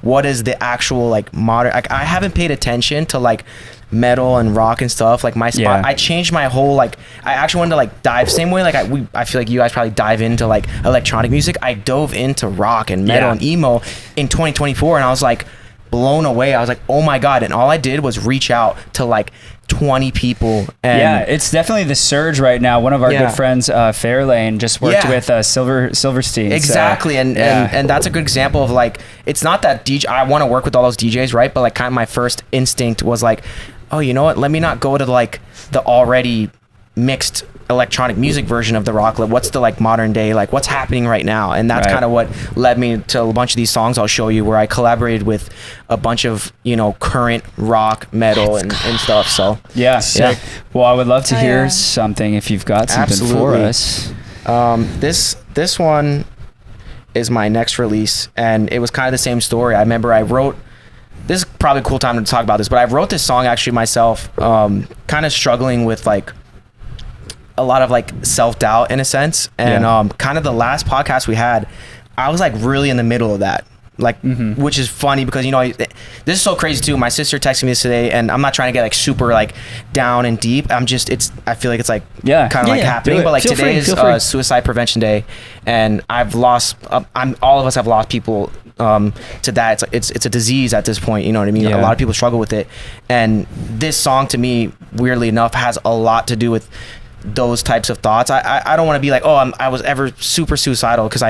what is the actual like modern, like I haven't paid attention to like metal and rock and stuff like my spot. Yeah. I changed my whole like I actually wanted to like dive same way like I feel like you guys probably dive into like electronic music. I dove into rock and metal Yeah. and emo in 2024 and I was like blown away. I was like, oh my god. And all I did was reach out to like 20 people and Yeah, it's definitely the surge right now. One of our Yeah. good friends, Fairlane, just worked Yeah. with Silverstein. so, exactly, and yeah. that's a good example of like it's not that DJ. I want to work with all those DJs, right? But like kind of my first instinct was like, oh, you know what? Let me not go to like the already mixed electronic music version of the rock. Like, what's the like modern day? Like, what's happening right now? And that's Right. kind of what led me to a bunch of these songs I'll show you, where I collaborated with a bunch of current rock, metal, and stuff. So Yeah. Yeah. Well, I would love to Oh, hear yeah. something if you've got something for Absolutely. us. This one is my next release, and it was kind of the same story. I remember I wrote. This is probably a cool time to talk about this, but I wrote this song actually myself, kind of struggling with like a lot of like self-doubt in a sense, and Yeah. kind of the last podcast we had, I was like really in the middle of that. Like, which is funny because this is so crazy too. My sister texted me this today, and I'm not trying to get like super like down and deep. I feel like it's like Yeah. kind of Yeah, like yeah. happening. Do it. But like Feel today free, is feel free. Suicide Prevention Day, and I've lost. All of us have lost people to that. It's a disease at this point. You know what I mean? Yeah. A lot of people struggle with it, and this song to me, weirdly enough, has a lot to do with those types of thoughts. I don't want to be like, oh, I was ever super suicidal, because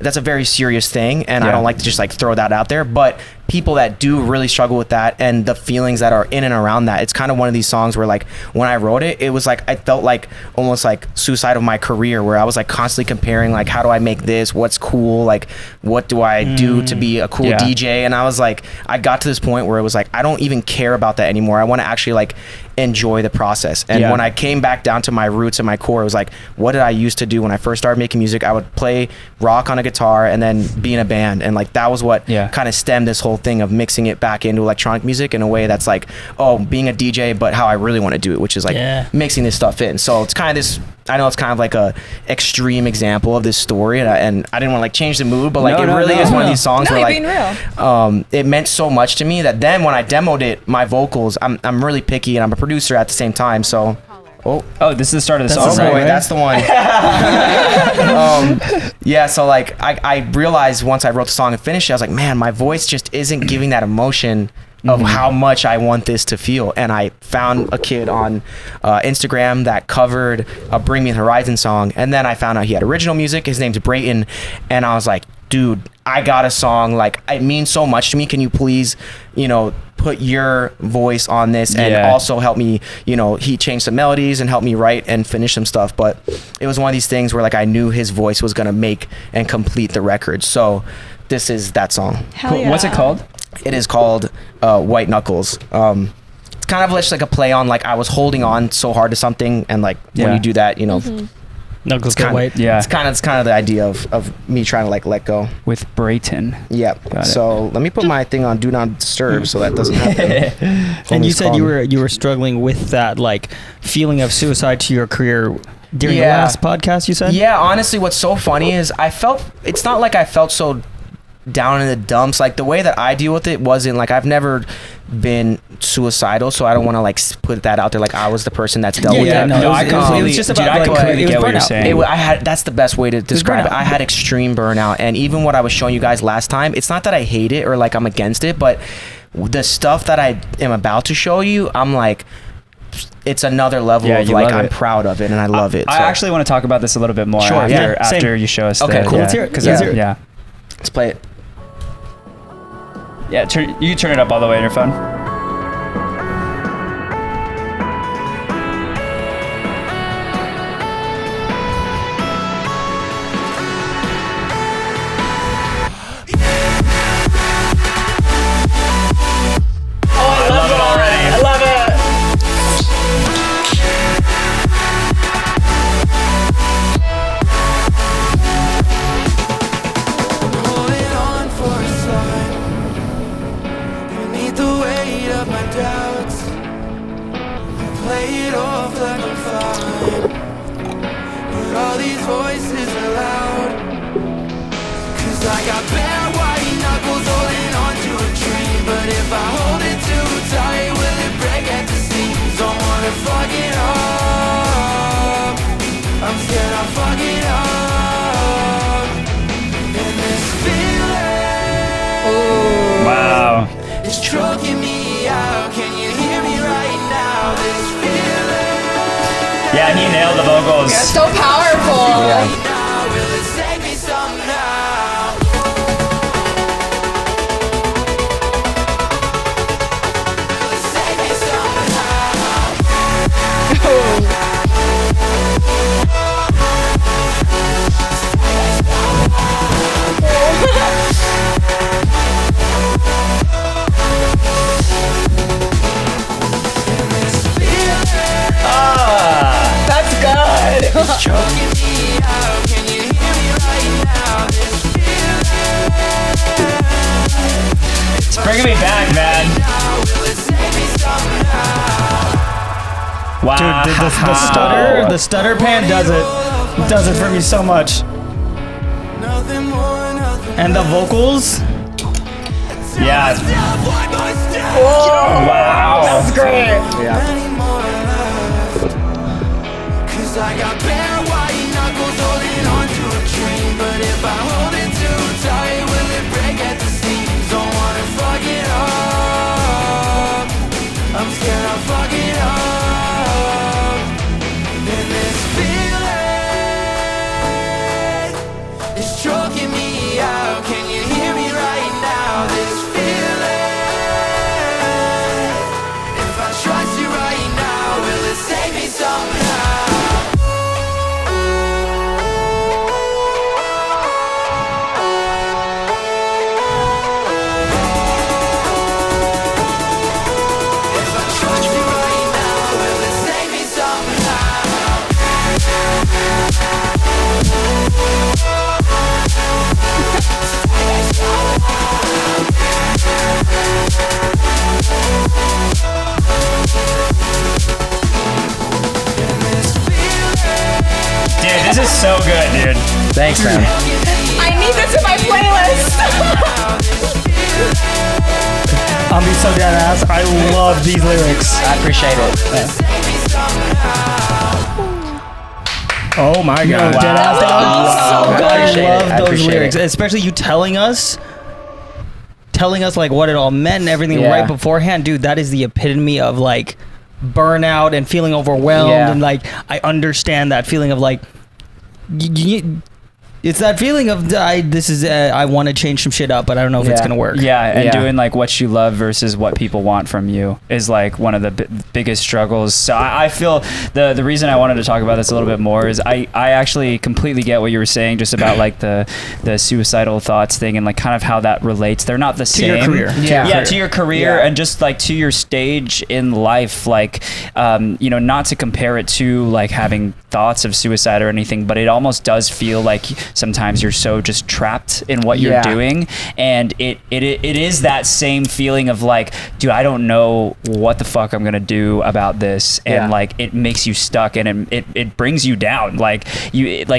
that's a very serious thing, and I Yeah. don't like to just like throw that out there. But people that do really struggle with that and the feelings that are in and around that, it's kind of one of these songs where like when I wrote it, it was like I felt like almost like suicide of my career, where I was like constantly comparing like, how do I make this, what's cool, like what do I do to be a cool Yeah. DJ. And I was like, I got to this point where it was like, I don't even care about that anymore. I want to actually like enjoy the process. And Yeah. when I came back down to my roots and my core, it was like, what did I used to do when I first started making music? I would play rock on a guitar and then be in a band, and like that was what Yeah. kind of stemmed this whole thing of mixing it back into electronic music in a way that's like, oh, being a DJ, but how I really want to do it, which is like mixing this stuff in. So it's kind of this, I know it's kind of like a extreme example of this story, and I didn't want to like change the mood, but like it really is one of these songs where like it meant so much to me that then when I demoed it, my vocals, I'm really picky and I'm a producer at the same time, so oh, this is the start of the that's song. boy, that's the one. Yeah, so like I realized once I wrote the song and finished it, I was like, man, my voice just isn't giving that emotion of how much I want this to feel. And I found a kid on Instagram that covered a Bring Me the Horizon song, and then I found out he had original music. His name's Brayton, and I was like, dude, I got a song, like it means so much to me. Can you please, put your voice on this and also help me, he changed some melodies and helped me write and finish some stuff. But it was one of these things where like I knew his voice was gonna make and complete the record. So this is that song. Hell yeah. What's it called? It is called White Knuckles. It's kind of just like a play on like I was holding on so hard to something, and like when you do that, Knuckles get white. Yeah. it's kind of the idea of me trying to like let go. With Brayton. Yep. Got it. So let me put my thing on Do Not Disturb so that doesn't happen. And you said Call me. you were struggling with that like feeling of suicide to your career during the last podcast, you said? Yeah, honestly, what's so funny is it's not like I felt so down in the dumps. Like the way that I deal with it wasn't like, I've never been suicidal, so I don't want to like put that out there like I was the person that's dealt with that. I completely, it was just about I like, completely it was get what you're burnout. saying. That's the best way to describe it. I had extreme burnout, and even what I was showing you guys last time, it's not that I hate it or like I'm against it, but the stuff that I am about to show you, I'm like, it's another level of like I'm proud of it and I love it. I actually want to talk about this a little bit more after you show us. Okay, cool. Let's hear it. Yeah. Let's play it. Yeah, you can turn it up all the way on your phone. Wow. It's choking me out. Can you hear me right now? This feeling. Yeah, he nailed the vocals. So powerful. Right now, will it save me somehow? Will it save me That's good. It's choking me out. Can you hear me right now? This feeling. It's bringing me back, man. Will it save me somehow? Wow. Dude, the stutter pan does it for me so much. Nothing more, nothing. And the vocals, Yeah. Wow. That's great. Cause I got bare white knuckles holding on to a dream. But if I hold it too tight, will it break at the seams? Don't wanna fuck it up. I'm scared I'll fuck it up. And this feeling is choking me out. Can you hear me right now? This feeling. Dude, this is so good, dude. Thanks, man. I need this in my playlist. I'll be so dead ass. I love these lyrics. I appreciate it. Oh my god. Dead ass. Wow. I Appreciate it. love I those appreciate lyrics, it. especially you telling us like what it all meant and everything Yeah. right beforehand. Dude, that is the epitome of like burnout and feeling overwhelmed. Yeah. And like I understand that feeling of like it's that feeling of I want to change some shit up, but I don't know if it's Yeah. gonna work. Yeah, and Yeah. doing like what you love versus what people want from you is like one of the biggest struggles. So I feel the reason I wanted to talk about this a little bit more is I actually completely get what you were saying just about like the suicidal thoughts thing and like kind of how that relates. They're not the To same. your career. Yeah. To your career Yeah. and just like to your stage in life, like not to compare it to like having thoughts of suicide or anything, but it almost does feel like sometimes you're so just trapped in what you're Yeah. doing, and it is that same feeling of like, dude, I don't know what the fuck I'm gonna do about this, and Yeah. like it makes you stuck, and it brings you down. Like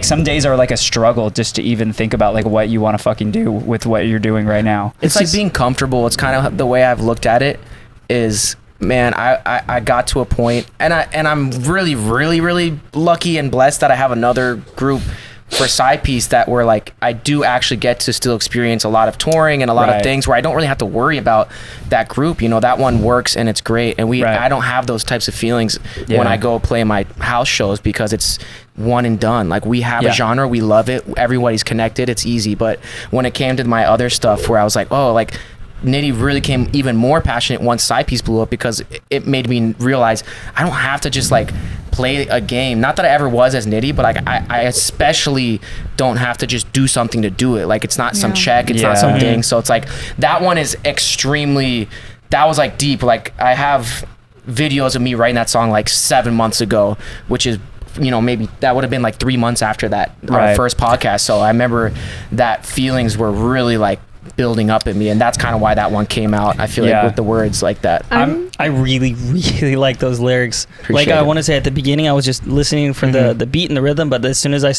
some days are like a struggle just to even think about like what you want to fucking do with what you're doing right now. It's like being comfortable. It's kind of the way I've looked at it is, man, I got to a point, and I'm really, really, really lucky and blessed that I have another group for side piece that where like I do actually get to still experience a lot of touring and a lot of Right. things where I don't really have to worry about that group. You know, that one works and it's great, and Right. I don't have those types of feelings Yeah. when I go play my house shows because it's one and done. Like we have Yeah. a genre, we love it, everybody's connected, it's easy. But when it came to my other stuff where I was like, oh, like Nitti really became even more passionate once Side Piece blew up, because it made me realize I don't have to just like play a game. Not that I ever was as Nitti, but like I especially don't have to just do something to do it. Like it's not some check, it's Yeah. not something. So it's like that one is extremely, that was like deep. Like I have videos of me writing that song like 7 months ago, which is, you know, maybe that would have been like 3 months after that our Right. first podcast. So I remember that feelings were really like building up in me, and that's kind of why that one came out. I feel Yeah. like with the words like that. I really, really like those lyrics. Appreciate like I it. want to say at the beginning, I was just listening for the beat and the rhythm, but as soon as I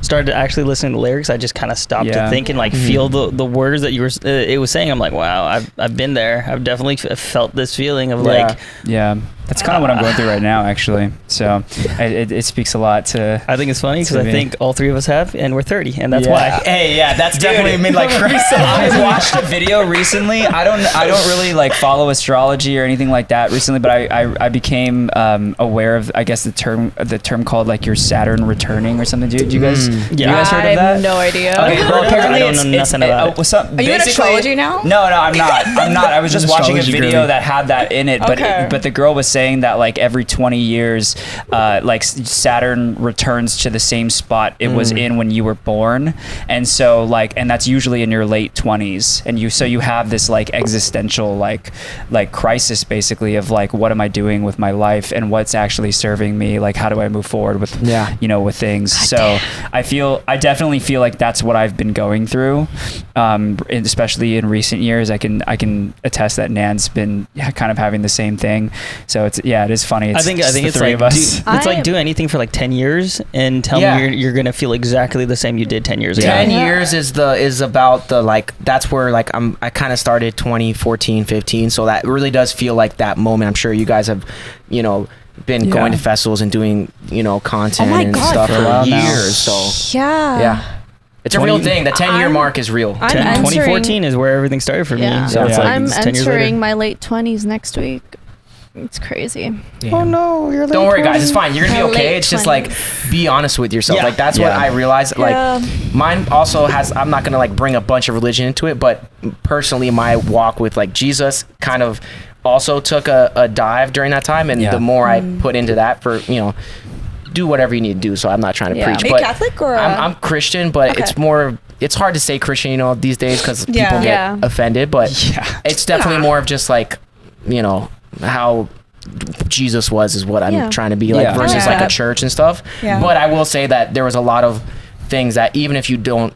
started actually listening to lyrics, I just kind of stopped Yeah. to think and like feel the words that you were it was saying. I'm like, wow, I've been there. I've definitely felt this feeling of like. Yeah, that's kind of what I'm going through right now, actually. So it speaks a lot to. I think it's funny because To I me. think all three of us have, and we're 30, and that's Yeah. why. Hey, yeah, that's definitely made like I watched a video recently. I don't really like follow astrology or anything like that recently, but I became aware of, I guess, the term called like your Saturn returning or something. Do you guys you guys heard of that? I have no idea. Okay, well, apparently I don't it's, know nothing about it. Are you in astrology now? No, I'm not. I was just watching a Astrology video girly. that had that in it, but Okay. but the girl was saying that like every 20 years, like Saturn returns to the same spot it was in when you were born, and so like, and that's usually in your late 20s, and you have this like existential like crisis basically of like, what am I doing with my life and what's actually serving me? Like, how do I move forward with with things? So I definitely feel like that's what I've been going through, especially in recent years. I can attest that Nand's been kind of having the same thing. So it is funny. I think the it's three like of us. it's like do anything for like 10 years and tell me you're gonna feel exactly the same you did 10 years ago. 10 years is about the like, that's where like I kind of started 2014 15, so that really does feel like that moment. I'm sure you guys have been going to festivals and doing content and stuff for for a while now. years. So Yeah. it's a real thing. The 10-year mark is real. I'm 2014 is where everything started for Yeah. me. So it's like I'm it's 10 years later. entering my late 20s next week. It's crazy. Oh no, you're late. Don't worry, guys. It's fine. You're gonna be My okay. late It's just like, be honest with yourself. Yeah. Like that's what Yeah. I realized. Yeah. Like mine also has. I'm not gonna like bring a bunch of religion into it, but personally, my walk with like Jesus kind of also took a dive during that time, and the more I put into that for do whatever you need to do. So I'm not trying to Yeah. preach. Are you but Catholic or? I'm Christian, but Okay. it's more. It's hard to say Christian, these days because Yeah. people get Yeah. offended. But Yeah. it's definitely more of just like how Jesus was is what I'm trying to be like versus like a church and stuff. Yeah. But I will say that there was a lot of things that even if you don't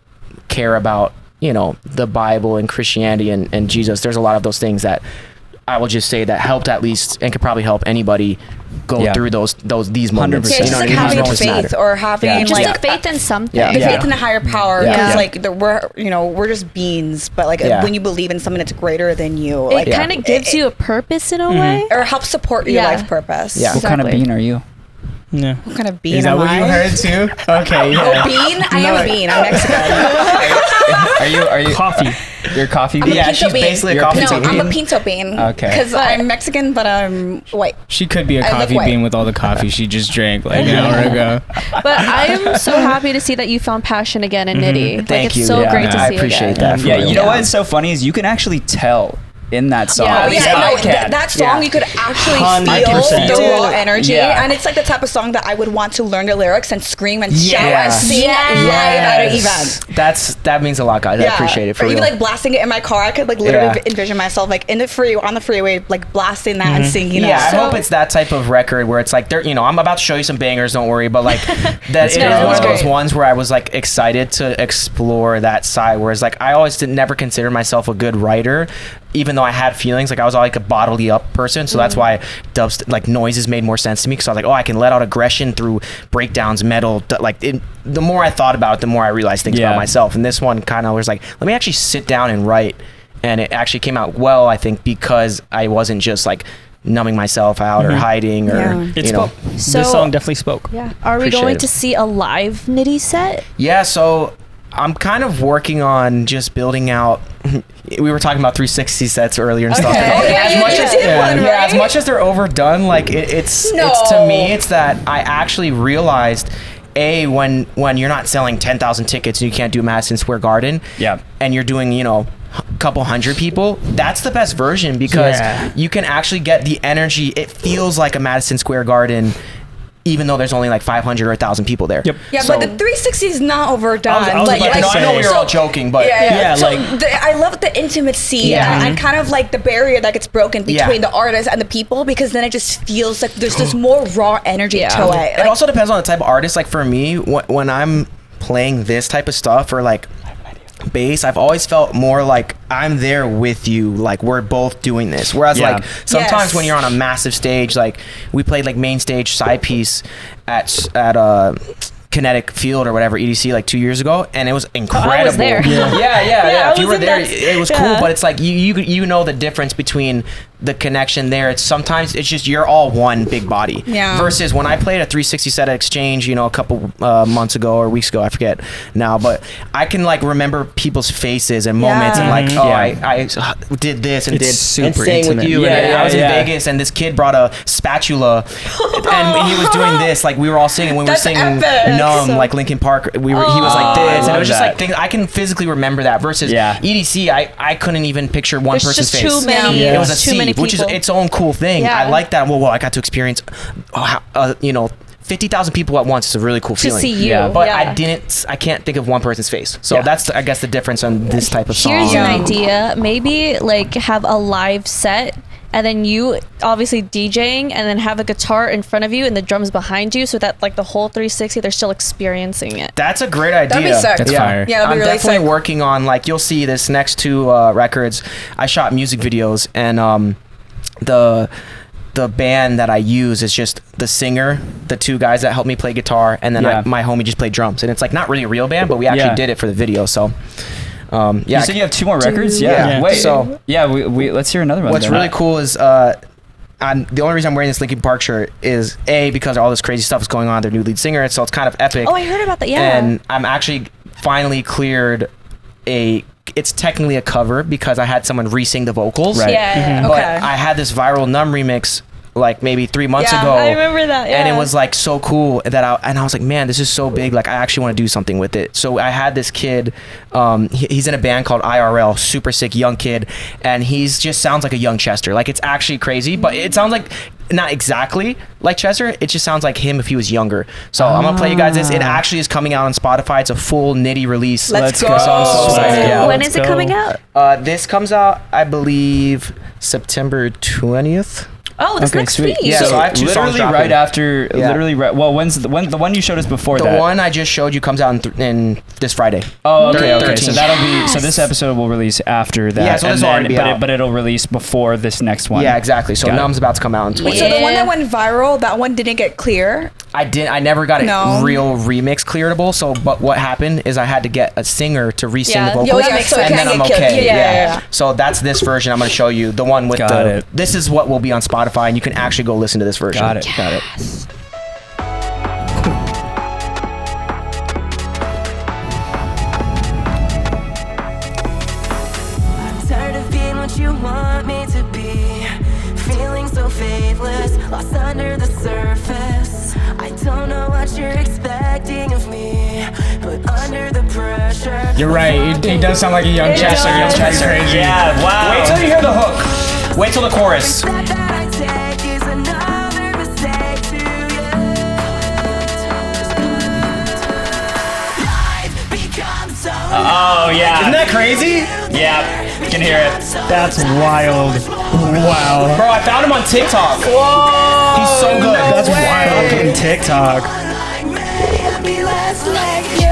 care about you know, the Bible and Christianity and Jesus, there's a lot of those things that I will just say that helped at least, and could probably help anybody go through these moments. 100%. Yeah, it's just like having faith or having Just like like faith in something. Yeah. faith in a higher power, Yeah. because Yeah. like we're just beings, but like when you believe in something that's greater than you, It like kind of gives you a purpose in a way. or helps support your Yeah. life purpose. Yeah. What kind of Exactly. bean are you? Yeah. What kind of bean Is that am what you I? heard too? Okay. Oh, Yeah. bean? I am a bean. I'm Mexican. Are you Coffee. You're a coffee I'm bean? a pinto she's bean. basically a You're a coffee No, bean. I'm a pinto bean. Okay. Because I'm Mexican, but I'm white. She could be a I look coffee white. bean with all the coffee she just drank like an hour ago. But I am so happy to see that you found passion again in Nitty. Like, Thank it's you. so Yeah, great to I see appreciate again. that. for Yeah, real. you know what's so funny is you can actually tell in that song. Yeah. At least Yeah, I no, can. that song you could actually 100%. feel the raw energy, Yeah. and it's like the type of song that I would want to learn the lyrics and scream and shout Yeah. and sing live at an event. That means a lot, guys. I appreciate it for or real. even like blasting it in my car. I could like literally Yeah. envision myself like on the freeway, like blasting that and singing yeah, it. I hope it's that type of record where it's like, I'm about to show you some bangers, don't worry, but like that it is No, one it's of those great. ones where I was like excited to explore that side. Whereas like I always never considered myself a good writer, even though I had feelings. Like I was like a bodily up person, so that's why dubstep, like noises, made more sense to me, because I was like, oh, I can let out aggression through breakdowns, metal. The more I thought about it, the more I realized things about myself. And this one kind of was like, let me actually sit down and write. And it actually came out well, I think, because I wasn't just like numbing myself out or hiding or Yeah. It you know. spoke. So- This song definitely spoke. Yeah. Are we Appreciate going it. to see a live Nitty set? Yeah, so I'm kind of working on just building out. We were talking about 360 sets earlier and stuff. Okay. Oh, yeah, as you much did as one, yeah, as right? much as they're overdone, like it's to No. me, it's that I actually realized. When you're not selling 10,000 tickets and you can't do Madison Square Garden, and you're doing, a couple hundred people, that's the best version, because you can actually get the energy. It feels like a Madison Square Garden, even though there's only like 500 or 1,000 people there. Yep. Yeah, So- but the 360 is not overdone. I was about to I know we were say- all joking, but Yeah, So like- I love the intimacy Yeah. and kind of like the barrier that gets broken between the artist and the people, because then it just feels like there's just more raw energy to it. It also depends on the type of artist. Like for me, when I'm playing this type of stuff or like bass, I've always felt more like I'm there with you, like we're both doing this. Whereas like sometimes when you're on a massive stage, like we played like main stage side piece at Kinetic Field or whatever, EDC, like 2 years ago, and it was incredible. I was there. Yeah. I If you was were in there, that- it was cool, but it's like you know the difference between the connection there. It's sometimes it's just you're all one big body. Yeah. Versus when I played a 360 set at Exchange, a couple months ago or weeks ago, I forget now, but I can like remember people's faces and moments and like, I did this and It's did super and sang with intimate. you. Yeah, and I was in yeah. Vegas and this kid brought a spatula and he was doing this, like we were all singing when we were That's singing epic. Numb, like Linkin Park. He was like this, and it love was just that. like things I can physically remember that. Versus EDC, I couldn't even picture one There's person's just face. too many. It was a Too many sea, which is people. its own cool thing. Yeah. I like that. Well, I got to experience, 50,000 people at once. It's a really cool To feeling. see you. Yeah. But yeah. I can't think of one person's face. So that's, I guess, the difference on this type of song. Here's an idea. Maybe like have a live set, and then you obviously DJing, and then have a guitar in front of you and the drums behind you, so that like the whole 360 they're still experiencing it. That's a great idea. That'd be sick. That's fire. Yeah, that'd be I'm really definitely sick. working on, like, you'll see this next two records. I shot music videos, and the band that I use is just the singer, the two guys that help me play guitar, and then my homie just played drums. And it's like not really a real band, but we actually did it for the video. So You said you have 2 more records? Yeah. Wait. So we let's hear another one. what's then. really cool is the only reason I'm wearing this Linkin Park shirt is because all this crazy stuff is going on. Their new lead singer, so it's kind of epic. Oh, I heard about that. Yeah. And I'm actually finally cleared it's technically a cover because I had someone re-sing the vocals. Right. Yeah. But Okay. I had this viral Numb remix like maybe 3 months Yeah, ago. I remember that. Yeah. And it was like so cool that I was like, man, this is so big. Like I actually want to do something with it. So I had this kid, he's in a band called IRL, super sick young kid. And he's just sounds like a young Chester. Like it's actually crazy, but it sounds like not exactly like Chester. It just sounds like him if he was younger. So I'm gonna play you guys this. It actually is coming out on Spotify. It's a full Nitty release. Let's go. So I'm so excited. Yeah. when let's is it go. coming out? This comes out, I believe, September 20th. Oh, that's Okay, next sweet. week. Yeah, so I have 2 songs literally dropping. right after. Yeah. Literally right. Well, when's the one you showed us before The that? one I just showed you comes out in this Friday. Oh, okay, okay. 13th. So that'll be. So this episode will release after that. Yeah, so this and will already be out. but it'll release before this next one. Yeah, exactly. So Got it. Numb's about to come out in 20. Wait, so the one that went viral, that one didn't get clear. I never got a No. real remix clearable. So, but what happened is I had to get a singer to re-sing Yeah. the vocals, Yo, yeah, so it and can't then I'm get killed. okay. Yeah. So that's this version. I'm gonna show you the one with Got it. This is what will be on Spotify, and you can actually go listen to this version. Got it. Got it. Tired of being what you want me to be. Feeling so faithless, lost under the surface. I don't know what you're expecting of me, but under the pressure. You're right. He does sound like a young Chester. does. It's pretty crazy. Yeah. Wow. Wait till you hear the hook. Wait till the chorus. That I take is another mistake to you. Life becomes so Oh yeah. Isn't that crazy? Yeah. Can hear it. That's wild. Wow. Bro, I found him on TikTok. Whoa. He's so good. That's wild. Fucking TikTok. like me and be less like you.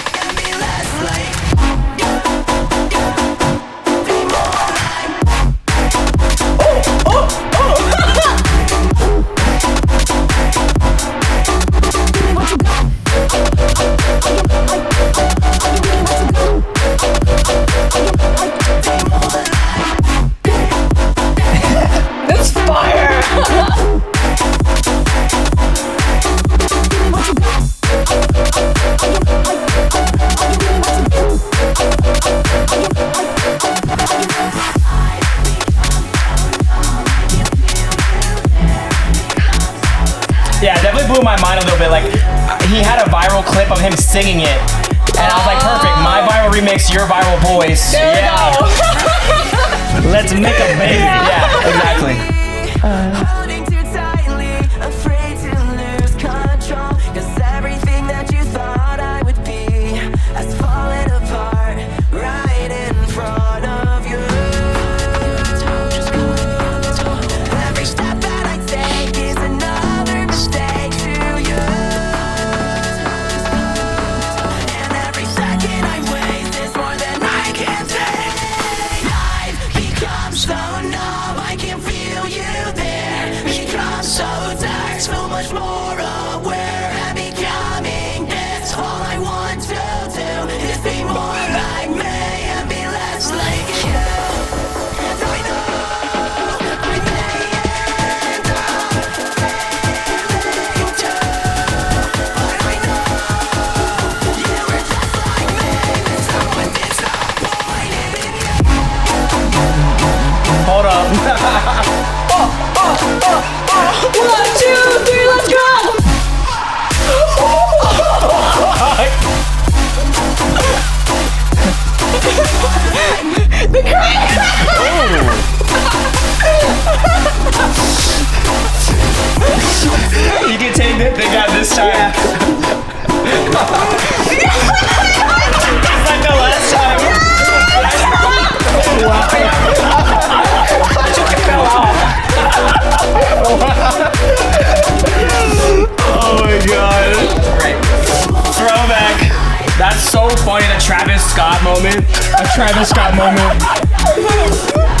And be less like be more like That's fire. Yeah, it definitely blew my mind a little bit. Like, he had a viral clip of him singing it, and I was like, perfect. My viral remix, your viral voice. There we go. Let's make a baby. Yeah, exactly. holding too tightly, afraid to lose control. 'Cause everything that you thought I would be has fallen apart right in front of you. Every step that I take is another mistake to you. And every second I waste is more than I can take. Life becomes so numb, I can feel you there. Become so dark, so much more aware. And becoming this, all I want to do is be more like me and be less like you. And I know I may end up failing too, but I know you were just like me, and so I'm disappointed in you. Hold up. 1, 2, 3, let's go. You can take the thing out this time. It's like the last time. Oh my god. Throwback. That's so funny, the Travis Scott moment. A Travis Scott moment.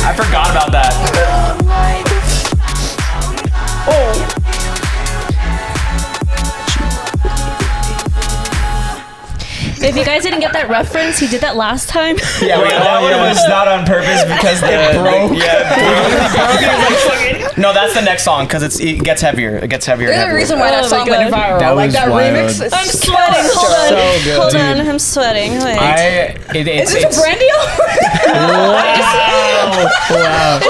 I forgot about that. If you guys didn't get that reference, he did that last time. Yeah, That one was not on purpose because it broke. No, that's the next song because it gets heavier. It gets heavier. and There's a heavier. reason why that Oh my song went God. viral. That like was that wild. remix. Is I'm sweating. Hold on. So good. Hold Dude. on. I'm sweating. Wait. Is It's this a brand deal? wow.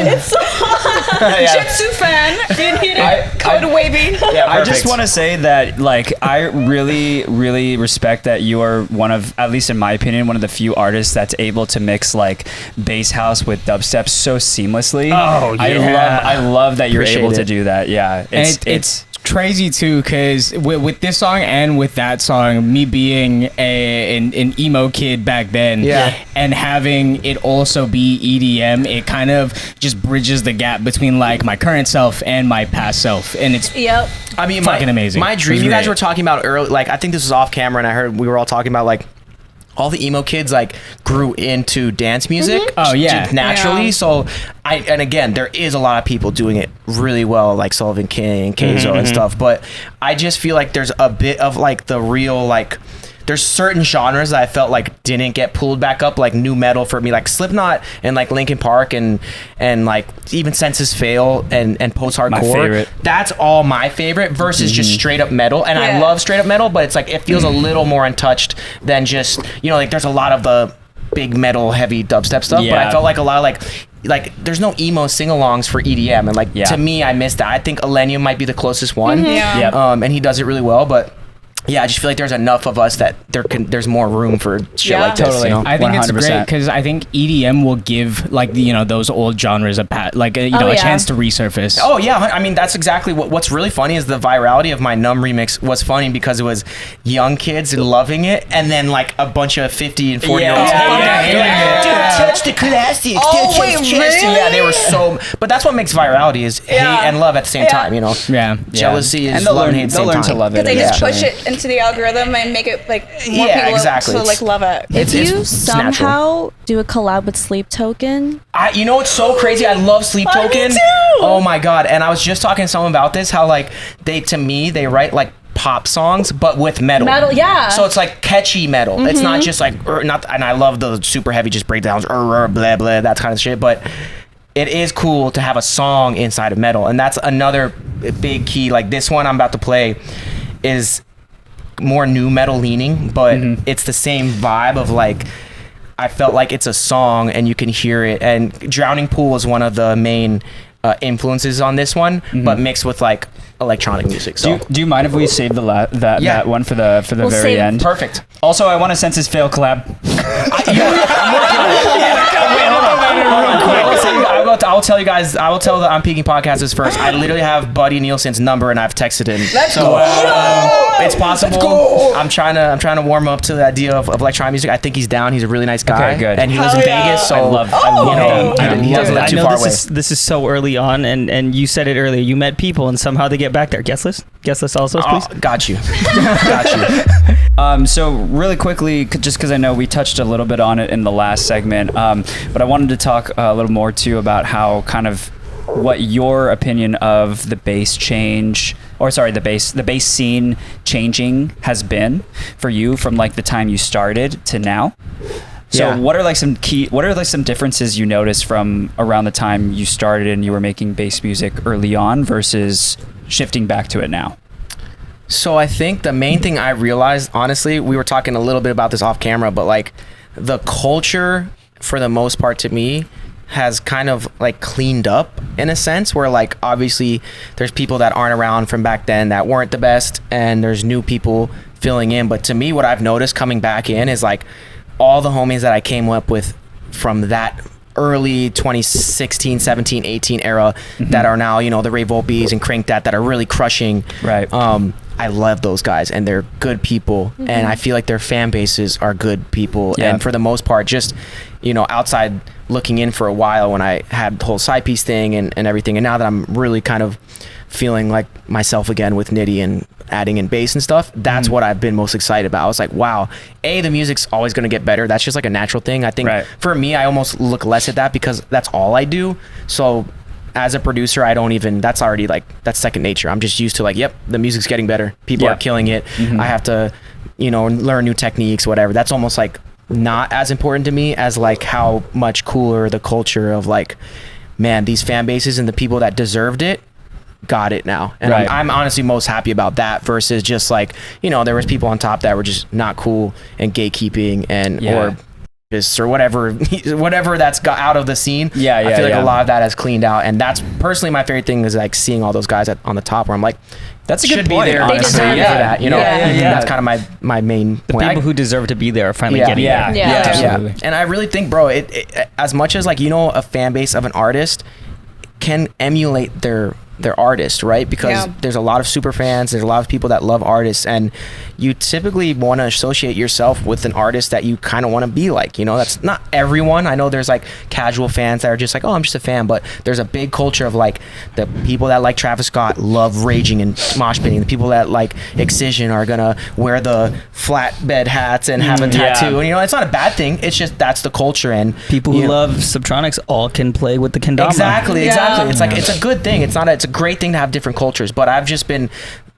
It's so hot. Yeah. Jitsu fan. I good, Wavy. Yeah, I just perfect. want to say that, like, I really, really respect that you are one of, at least in my opinion, one of the few artists that's able to mix like bass house with dubstep so seamlessly. Oh, yeah. I love that you're Appreciate able to it. do that. Yeah, It's crazy too, because with this song and with that song, me being an emo kid back then, Yeah. and having it also be EDM, it kind of just bridges the gap between like my current self and my past self, and it's Yep. I mean, fucking amazing. My It dream, was you guys great. were talking about early, like, I think this was off camera, and I heard we were all talking about, like, all the emo kids, like, grew into dance music. Oh, yeah. just naturally. Yeah. So, and again, there is a lot of people doing it really well, like Sullivan King, Keizo, and stuff, but I just feel like there's a bit of, like, the real, like, there's certain genres that I felt like didn't get pulled back up, like new metal for me, like Slipknot and like Linkin Park and like even Senses Fail and post-hardcore. My favorite. That's all my favorite versus just straight up metal. And I Yeah. love straight up metal, but it's like it feels a little more untouched than just, you know, like there's a lot of the big metal heavy dubstep stuff, but Yeah. I felt like a lot of like there's no emo sing-alongs for EDM, and like Yeah. to me I missed that. I think Illenium might be the closest one. Yeah. Yep. And he does it really well, but yeah, I just feel like there's enough of us that there's more room for shit Yeah. like this. Totally. You know? I think it's 100%. great because I think EDM will give like those old genres a yeah. chance to resurface. Oh yeah, I mean that's exactly what's really funny is the virality of my Numb remix was funny because it was young kids loving it, and then like a bunch of 50 and 40-year-olds hating it. Dude, touch the classics. Oh, dude, wait, touch- really? Yeah, they were so. But that's what makes virality is hate Yeah. and love at the same Yeah. time. You know, Yeah. jealousy is and they'll love learn, and hate at the they'll same learn to time. love it. Because they just Yeah. push it into the algorithm and make it like more Yeah, people exactly. to like love it. If It's you it's natural. somehow do a collab with Sleep Token, You know what's so crazy? I love Sleep Token. too. Oh my god! And I was just talking to someone about this. How like they write like pop songs, but with metal. Metal, yeah. So it's like catchy metal. It's not just like not. And I love the super heavy just breakdowns, blah blah, that kind of shit. But it is cool to have a song inside of metal, and that's another big key. Like this one I'm about to play is more new metal leaning, but it's the same vibe of like I felt like it's a song and you can hear it. And Drowning Pool is one of the main influences on this one, but mixed with like electronic music. So Do you mind if we save that Yeah. that one for the We'll very save- end? perfect. Also, I want a Senses Fail collab. I'll tell you guys. I will tell the I'm Peaking podcasters first. I literally have Buddy Nielsen's number and I've texted him. Let's So, go. it's possible. Let's go. I'm trying to warm up to the idea of electronic music. I think he's down. He's a really nice guy. Okay, good. And he lives in Hell yeah. Vegas, so I love you know, them. he doesn't live I too know far away. this is so early on, and you said it earlier. You met people, and somehow they get back there. Guest list also, please. Oh, got you. Got you. So really quickly, just because I know we touched a little bit on it in the last segment, but I wanted to talk a little more too about how kind of what your opinion of the bass change, or sorry, the bass scene changing has been for you from like the time you started to now. So Yeah. what are like some differences you noticed from around the time you started and you were making bass music early on versus shifting back to it now? So I think the main thing I realized, honestly, we were talking a little bit about this off camera, but like the culture for the most part to me has kind of like cleaned up in a sense where like obviously there's people that aren't around from back then that weren't the best and there's new people filling in. But to me, what I've noticed coming back in is like all the homies that I came up with from that early 2016, 17, 18 era that are now, you know, the Rave Volpies and Crank that are really crushing. Right. I love those guys and they're good people and I feel like their fan bases are good people. Yeah. And for the most part, just, you know, outside looking in for a while when I had the whole side piece thing and everything. And now that I'm really kind of feeling like myself again with Nitti and adding in bass and stuff, that's what I've been most excited about. I was like, wow, the music's always going to get better. That's just like a natural thing. I think for me, I almost look less at that because that's all I do. So as a producer, I don't even, that's already like, that's second nature. I'm just used to like, yep, the music's getting better. People are killing it. I have to, you know, learn new techniques, whatever. That's almost like not as important to me as like how much cooler the culture of like, man, these fan bases and the people that deserved it got it now. And I'm honestly most happy about that versus just like, you know, there was people on top that were just not cool and gatekeeping and or or whatever that's got out of the scene. I feel like a lot of that has cleaned out, and that's personally my favorite thing is like seeing all those guys on the top where I'm like, that's a should good be point. there. They deserve for it. that, you know. That's kind of my main The point. people who deserve to be there are finally getting there. Absolutely. And I really think, bro, it as much as like, you know, a fan base of an artist can emulate their artist, right? Because there's a lot of super fans, there's a lot of people that love artists, and you typically want to associate yourself with an artist that you kind of want to be like, you know. That's not everyone. I know there's like casual fans that are just like, oh, I'm just a fan, but there's a big culture of like the people that like Travis Scott love raging and mosh pitting. The people that like Excision are gonna wear the flatbed hats and have a tattoo, and you know, it's not a bad thing. It's just that's the culture, and People who love Subtronics all can play with the kendama. Exactly. It's like it's a good thing. It's a great thing to have different cultures, but I've just been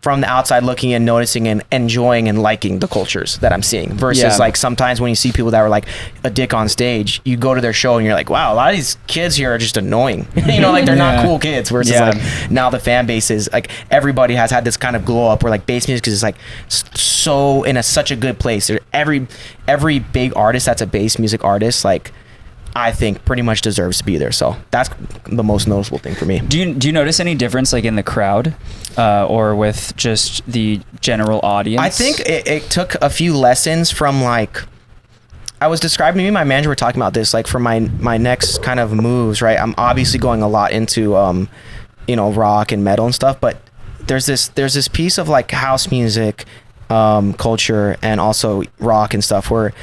from the outside looking and noticing and enjoying and liking the cultures that I'm seeing versus like sometimes when you see people that are like a dick on stage, you go to their show and you're like, wow, a lot of these kids here are just annoying. You know, like they're not cool kids versus like now the fan base is like everybody has had this kind of glow up where like bass music is like so in such a good place. Every big artist that's a bass music artist, like I think pretty much deserves to be there. So that's the most noticeable thing for me. Do you notice any difference like in the crowd or with just the general audience? I think it took a few lessons from like, I was describing, me and my manager were talking about this, like for my next kind of moves, right? I'm obviously going a lot into, you know, rock and metal and stuff, but there's this piece of like house music culture and also rock and stuff where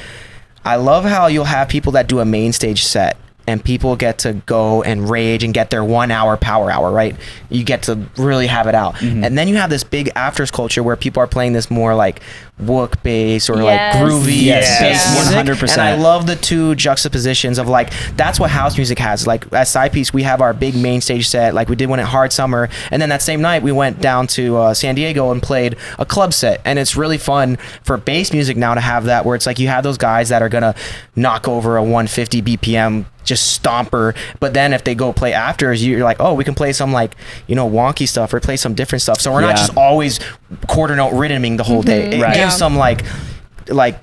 I love how you'll have people that do a main stage set and people get to go and rage and get their 1 hour power hour, right? You get to really have it out. And then you have this big afters culture where people are playing this more like wook bass or like groovy bass music. 100%. And I love the two juxtapositions of like, that's what house music has. Like as side piece, we have our big main stage set, like we did one at Hard Summer. And then that same night we went down to San Diego and played a club set. And it's really fun for bass music now to have that where it's like you have those guys that are gonna knock over a 150 BPM just stomper, but then if they go play afters, you're like, oh, we can play some like, you know, wonky stuff or play some different stuff. So we're not just always quarter note rhythming the whole day. It gives some like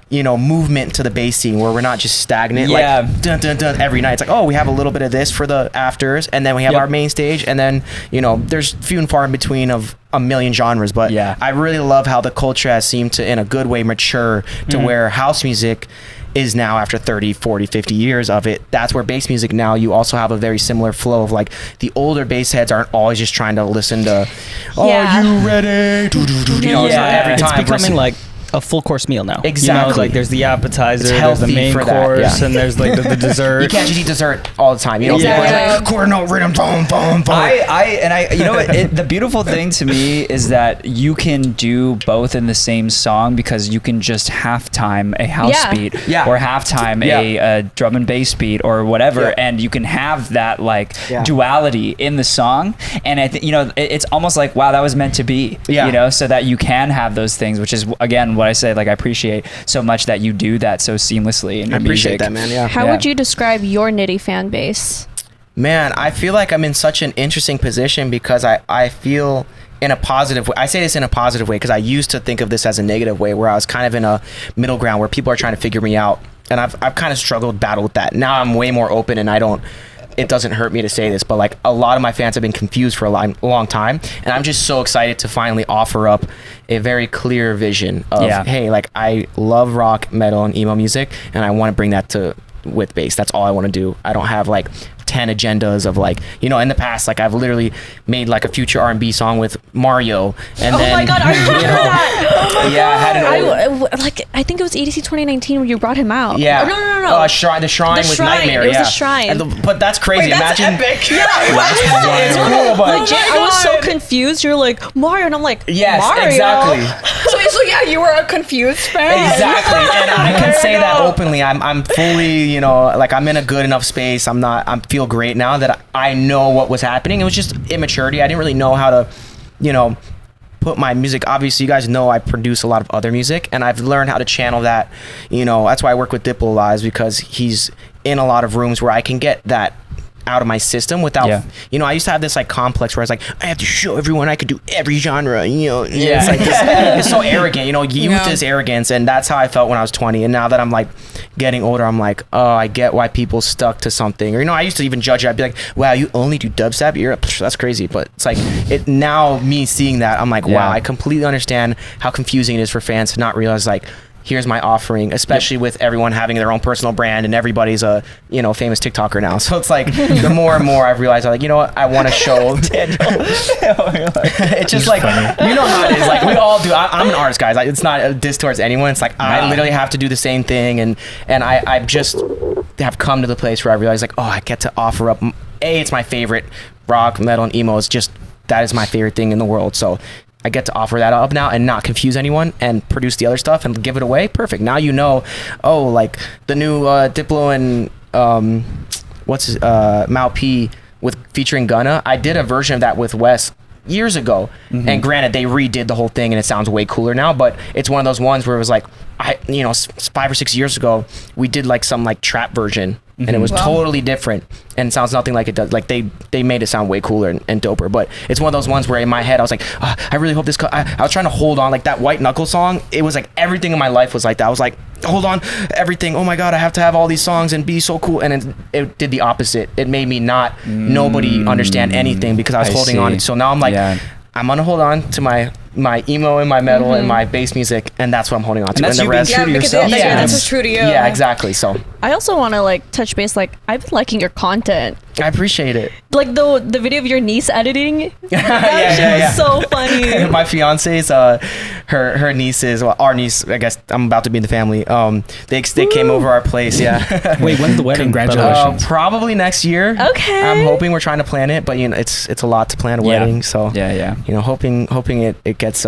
you know, movement to the bass scene where we're not just stagnant like dun dun dun every night. It's like, oh, we have a little bit of this for the afters, and then we have our main stage, and then, you know, there's few and far in between of a million genres. But I really love how the culture has seemed to in a good way mature to where house music is now, after 30, 40, 50 years of it, that's where bass music now, you also have a very similar flow of like the older bass heads aren't always just trying to listen to, are you ready? You know, it's not every time. It's becoming like a full course meal now. Exactly. You know, like there's the appetizer, It's there's the healthy main for that, course, and there's like the dessert. You can't just eat dessert all the time. You know, people are like, quarter note rhythm, boom, boom, boom. You know what? The beautiful thing to me is that you can do both in the same song because you can just halftime a house beat or halftime a drum and bass beat or whatever, and you can have that like duality in the song. And I think, you know, it's almost like, wow, that was meant to be. You know, so that you can have those things, which is again what I said. Like I appreciate so much that you do that so seamlessly in your I appreciate music. that, man. Yeah. How would you describe your Nitti fan base? Man, I feel like I'm in such an interesting position because I feel in a positive way. I say this in a positive way because I used to think of this as a negative way where I was kind of in a middle ground where people are trying to figure me out. And I've kind of battled with that. Now I'm way more open and it doesn't hurt me to say this, but like a lot of my fans have been confused for a long time. And I'm just so excited to finally offer up a very clear vision of, hey, like I love rock, metal, and emo music, and I want to bring that with bass. That's all I want to do. I don't have like 10 agendas of like, you know, in the past, like I've literally made like a future R&B song with Mario, and then my god, I remember that. Oh my god. I had I think it was EDC 2019 when you brought him out. Yeah. Oh, no. The shrine with Nightmare. It was a shrine. But that's crazy. That's Imagine. epic. It's cool, but Legit, I was so confused. You're like Mario, and I'm like, yes, Mario. exactly. So yeah, you were a confused fan. Exactly, and I can say that openly. I'm fully, you know, like I'm in a good enough space. I feel great now that I know what was happening. It was just immaturity. I didn't really know how to, you know, put my music. Obviously, you guys know I produce a lot of other music, and I've learned how to channel that. You know, that's why I work with Diplo a lot, is because he's in a lot of rooms where I can get that out of my system without, I used to have this like complex where I was like, I have to show everyone I could do every genre, it's like it's so arrogant, youth is arrogance, and that's how I felt when I was 20. And now that I'm like getting older, I'm like, oh, I get why people stuck to something. Or I used to even judge it. I'd be like, wow, you only do dubstep? That's crazy. But it's like now me seeing that, I'm like, wow, I completely understand how confusing it is for fans to not realize like, here's my offering, especially with everyone having their own personal brand and everybody's a famous TikToker now. So it's like the more and more I've realized, I'm like, you know what, I want to show. It's just like, you know how it is. Like we all do. I'm an artist, guys. It's not a diss towards anyone. It's like I literally have to do the same thing, and I just have come to the place where I realize like, oh, I get to offer up. It's my favorite rock, metal, and emo. It's just that is my favorite thing in the world. So I get to offer that up now and not confuse anyone and produce the other stuff and give it away. Perfect. Now like the new Diplo and Mal P with featuring Gunna. I did a version of that with Wes years ago, and granted they redid the whole thing and it sounds way cooler now, but it's one of those ones where it was like 5 or 6 years ago we did like some like trap version, and it was totally different and it sounds nothing like it does. Like they made it sound way cooler and doper, but it's one of those ones where in my head I was like, oh, I really hope this I was trying to hold on, like that White Knuckle song. It was like everything in my life was like that. I was like, hold on, everything, oh my god, I have to have all these songs and be so cool, and it did the opposite. It made me not nobody understand anything because I was holding on. So now I'm like, I'm gonna hold on to my emo and my metal and my bass music, and that's what I'm holding on to. And that's the you being true to yourself. That's what's true to you. Yeah, exactly. So I also want to like touch base. Like I've been liking your content. I appreciate it. Like the video of your niece editing. Yeah. So funny. My fiance's her nieces, well, our niece, I guess I'm about to be in the family. They came over our place. Yeah. Wait, when's the wedding? Congratulations. Probably next year. Okay. I'm hoping. We're trying to plan it, but it's a lot to plan a wedding. So hoping it gets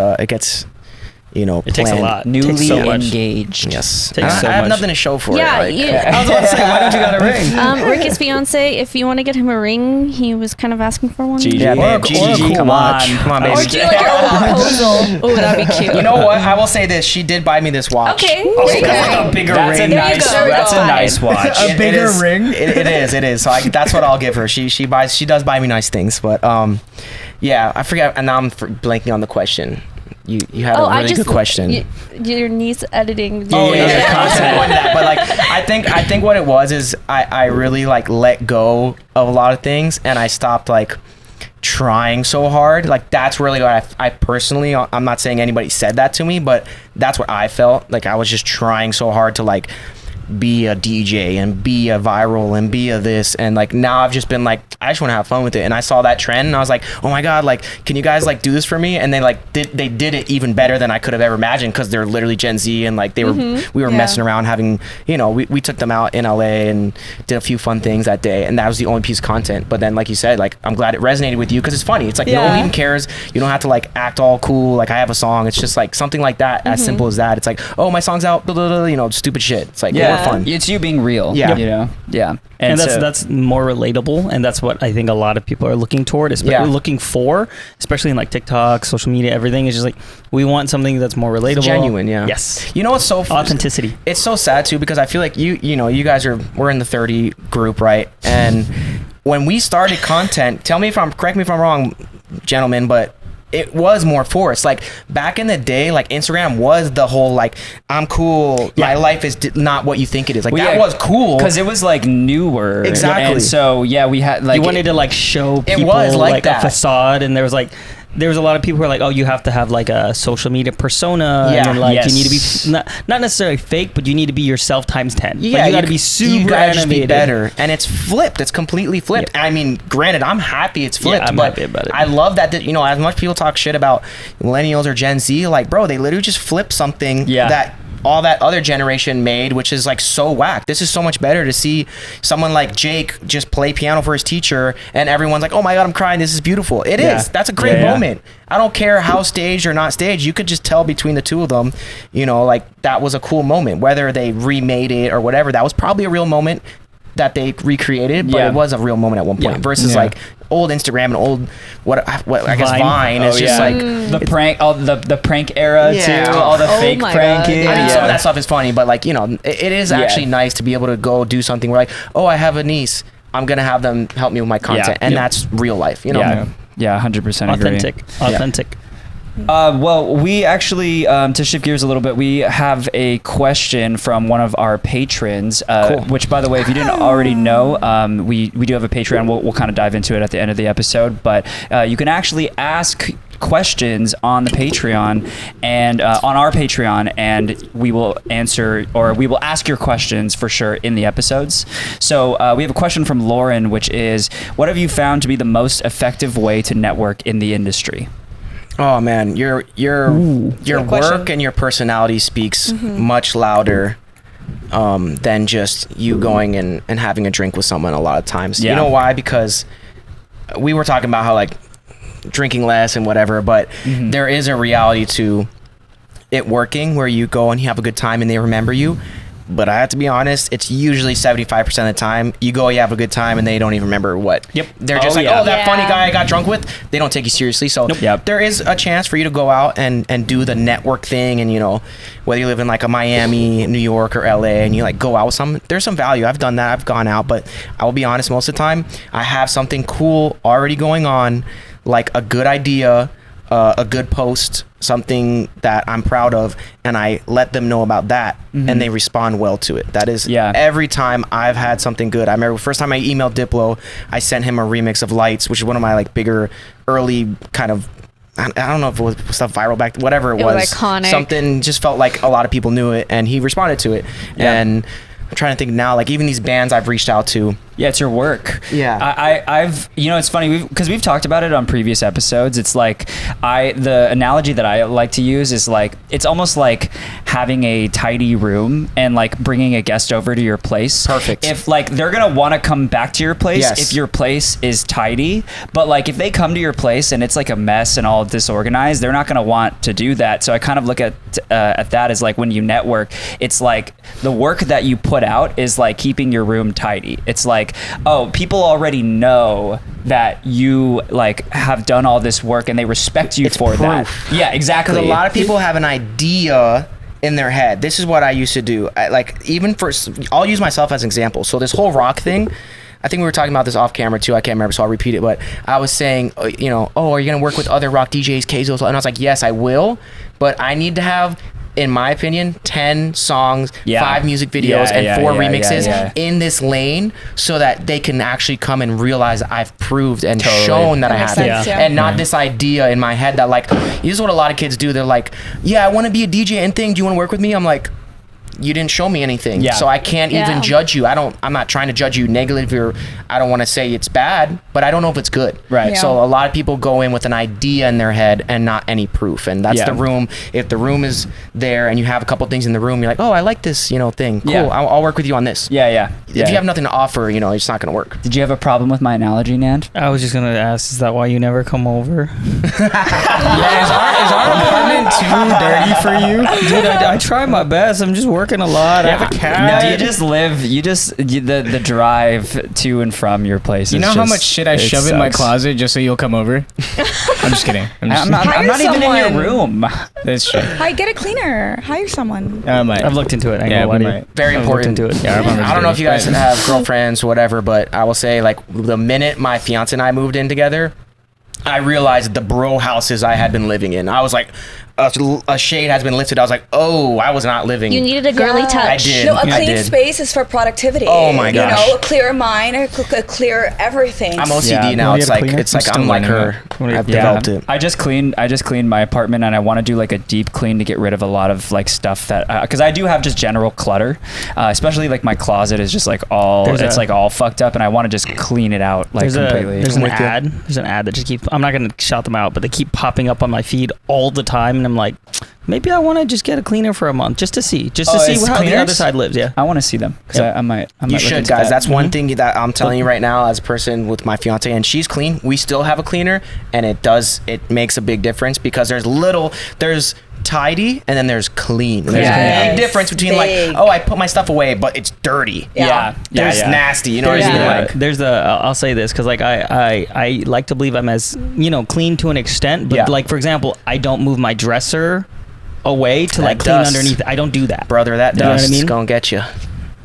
it takes a lot. Newly so much. engaged. Yes. Takes so I have much. nothing to show for Yeah, it. I was about to say, why don't you got a ring? Ricky's fiance, if you want to get him a ring, he was kind of asking for one. Yeah, babe, GG, come on, baby. Or do like your own proposal. Oh, that'd be cute. You know what? I will say this. She did buy me this watch. Okay. That's like a bigger That's ring. a nice watch. A bigger ring? It is. So that's what I'll give her. She does buy me nice things, but yeah, I forget, and now I'm blanking on the question. You had a really good question. Your niece editing. Yeah. But like, I think what it was is I really like let go of a lot of things, and I stopped like trying so hard. Like that's really what I personally, I'm not saying anybody said that to me, but that's what I felt. Like I was just trying so hard to like be a DJ and be a viral and be a this, and like now I've just been like, I just want to have fun with it. And I saw that trend and I was like, oh my god, like can you guys like do this for me? And they like they did it even better than I could have ever imagined, because they're literally Gen Z, and like we were messing around having, we took them out in LA and did a few fun things that day, and that was the only piece of content. But then like you said, like I'm glad it resonated with you, because it's funny. It's like no one even cares. You don't have to like act all cool like I have a song. It's just like something like that, as simple as that. It's like, oh, my song's out, blah, blah, blah, stupid shit. It's like more fun. It's you being real. Yeah. And that's more relatable, and that's what I think a lot of people are looking toward, looking for, especially in like TikTok, social media, everything is just like, we want something that's more relatable, it's genuine. Yes. You know what's so authenticity. It's so sad too, because I feel like you guys we're in the 30 group, right? And when we started content, correct me if I'm wrong, gentlemen, but it was more forced. Like back in the day, like Instagram was the whole like, I'm cool, my life is not what you think it is. Like that was cool because it was like newer. Exactly. And so we had like, you wanted to like show people it was like a facade, and there was a lot of people who are like, oh, you have to have like a social media persona, and then like you need to be not necessarily fake, but you need to be yourself times 10. Yeah, you got to be super you gotta animated. Just be better, and it's flipped. It's completely flipped. I mean, granted, I'm happy it's flipped, I'm but happy about it. I love that as much people talk shit about millennials or Gen Z, like bro, they literally just flip something that all that other generation made, which is like so whack. This is so much better to see someone like Jake just play piano for his teacher, and everyone's like, oh my god, I'm crying, this is beautiful. It is. That's a great moment. I don't care how staged or not staged. You could just tell between the two of them, like that was a cool moment. Whether they remade it or whatever, that was probably a real moment that they recreated, but it was a real moment at one point versus like old Instagram and old what I guess Vine is just like the prank, all the prank era too, all the fake pranking. I mean, some of that stuff is funny, but like it is actually nice to be able to go do something where like, oh, I have a niece, I'm gonna have them help me with my content, and that's real life, you know. Yeah, 100% agree. Authentic. Well, we actually, to shift gears a little bit, we have a question from one of our patrons, which, by the way, if you didn't already know, we do have a Patreon. We'll kind of dive into it at the end of the episode, but you can actually ask questions on the Patreon and on our Patreon, and we will answer, or we will ask your questions for sure in the episodes. So we have a question from Lauren, which is, what have you found to be the most effective way to network in the industry? Oh man, your work and your personality speaks much louder than just you going and having a drink with someone a lot of times. You know why? Because we were talking about how like drinking less and whatever, but there is a reality to it working where you go and you have a good time and they remember you. But I have to be honest, it's usually 75% of the time you go, you have a good time, and they don't even remember what. They're just that funny guy I got drunk with. They don't take you seriously. So there is a chance for you to go out and do the network thing, and you know, whether you live in like a Miami, New York, or LA, and you like go out with some, there's some value. I've done that. I've gone out, but I will be honest, most of the time I have something cool already going on, like a good idea, a good post, something that I'm proud of, and I let them know about that, and they respond well to it. That is every time I've had something good. I remember the first time I emailed Diplo, I sent him a remix of Lights, which is one of my like bigger early kind of, I don't know if it was stuff viral back, whatever it was iconic. Something just felt like a lot of people knew it, and he responded to it. And I'm trying to think now, like even these bands I've reached out to. Yeah, it's your work. Yeah. I've you know, it's funny because we've talked about it on previous episodes. It's like the analogy that I like to use is like, it's almost like having a tidy room and like bringing a guest over to your place. Perfect. If like they're gonna want to come back to your place if your place is tidy, but like if they come to your place and it's like a mess and all disorganized, they're not gonna want to do that. So I kind of look at that as like when you network, it's like the work that you put out is like keeping your room tidy. It's like, oh, people already know that you like have done all this work and they respect you for that. Yeah, exactly. Because a lot of people have an idea in their head. This is what I used to do. I'll use myself as an example. So this whole rock thing, I think we were talking about this off camera too. I can't remember, so I'll repeat it. But I was saying, are you going to work with other rock DJs, Kazos? And I was like, yes, I will. But I need to have, in my opinion, 10 songs, 5 music videos, and 4 remixes in this lane, so that they can actually come and realize I've proved and shown that I have it. And not this idea in my head that like, this is what a lot of kids do. They're like, yeah, I want to be a DJ and thing. Do you want to work with me? I'm like, you didn't show me anything, so I can't even judge you. I'm not trying to judge you negatively, or I don't want to say it's bad, but I don't know if it's good. So a lot of people go in with an idea in their head and not any proof, and that's the room. If the room is there and you have a couple things in the room, you're like, oh, I like this thing, cool, I'll work with you on this. If you have nothing to offer, it's not gonna work. Did you have a problem with my analogy, Nand? I was just gonna ask, is that why you never come over? Is our apartment too dirty for you? Dude, I try my best. I'm just working a lot. I have a cat. No, the drive to and from your place. You know how much shit I shove in my closet just so you'll come over? I'm just kidding. I'm not even in your room. That's true. Hi, get a cleaner. Hire someone. I've looked into it. Very important. I don't know if you guys have girlfriends or whatever, but I will say, like, the minute my fiance and I moved in together, I realized the bro houses I had been living in. I was like, a shade has been lifted. I was like, oh, I was not living. You needed a girly touch. I did. No, a clean space is for productivity. Oh my gosh. A clear mind, a clear everything. I'm OCD now. It's like I'm like her. I've developed it. I just cleaned my apartment, and I want to do like a deep clean to get rid of a lot of like stuff that, because I do have just general clutter, especially like my closet is just like all fucked up, and I want to just clean it out like completely. There's an ad that just keeps, I'm not gonna shout them out, but they keep popping up on my feed all the time, and I'm like, maybe I want to just get a cleaner for a month just to see how the other side lives. I want to see them because I might. You should, guys. That's one thing that I'm telling you right now, as a person with my fiance, and she's clean. We still have a cleaner, and it makes a big difference, because there's tidy and then there's clean. There's a big difference between like, oh, I put my stuff away, but it's dirty. There's nasty. You know what I mean? I'll say this because like I like to believe I'm as clean to an extent, but like, for example, I don't move my dresser away to like clean underneath. I don't do that, brother. That dust is gonna get you.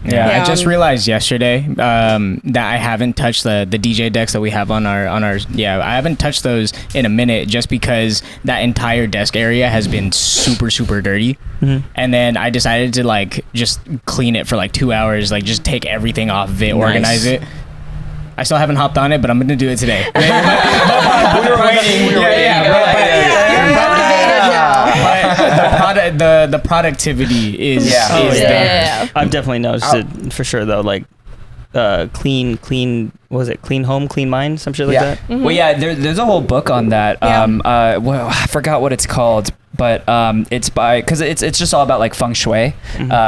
Yeah, I just realized yesterday that I haven't touched the DJ decks that we have on our I haven't touched those in a minute just because that entire desk area has been super dirty. And then I decided to like just clean it for like 2 hours, like just take everything off of it, organize it. I still haven't hopped on it, but I'm gonna do it today. We were waiting. But the productivity is there. I've definitely noticed it for sure though. Like clean was it clean home, clean mind, some shit like that. Well, yeah, there's a whole book on that. Well, I forgot what it's called, but it's by because it's just all about like feng shui,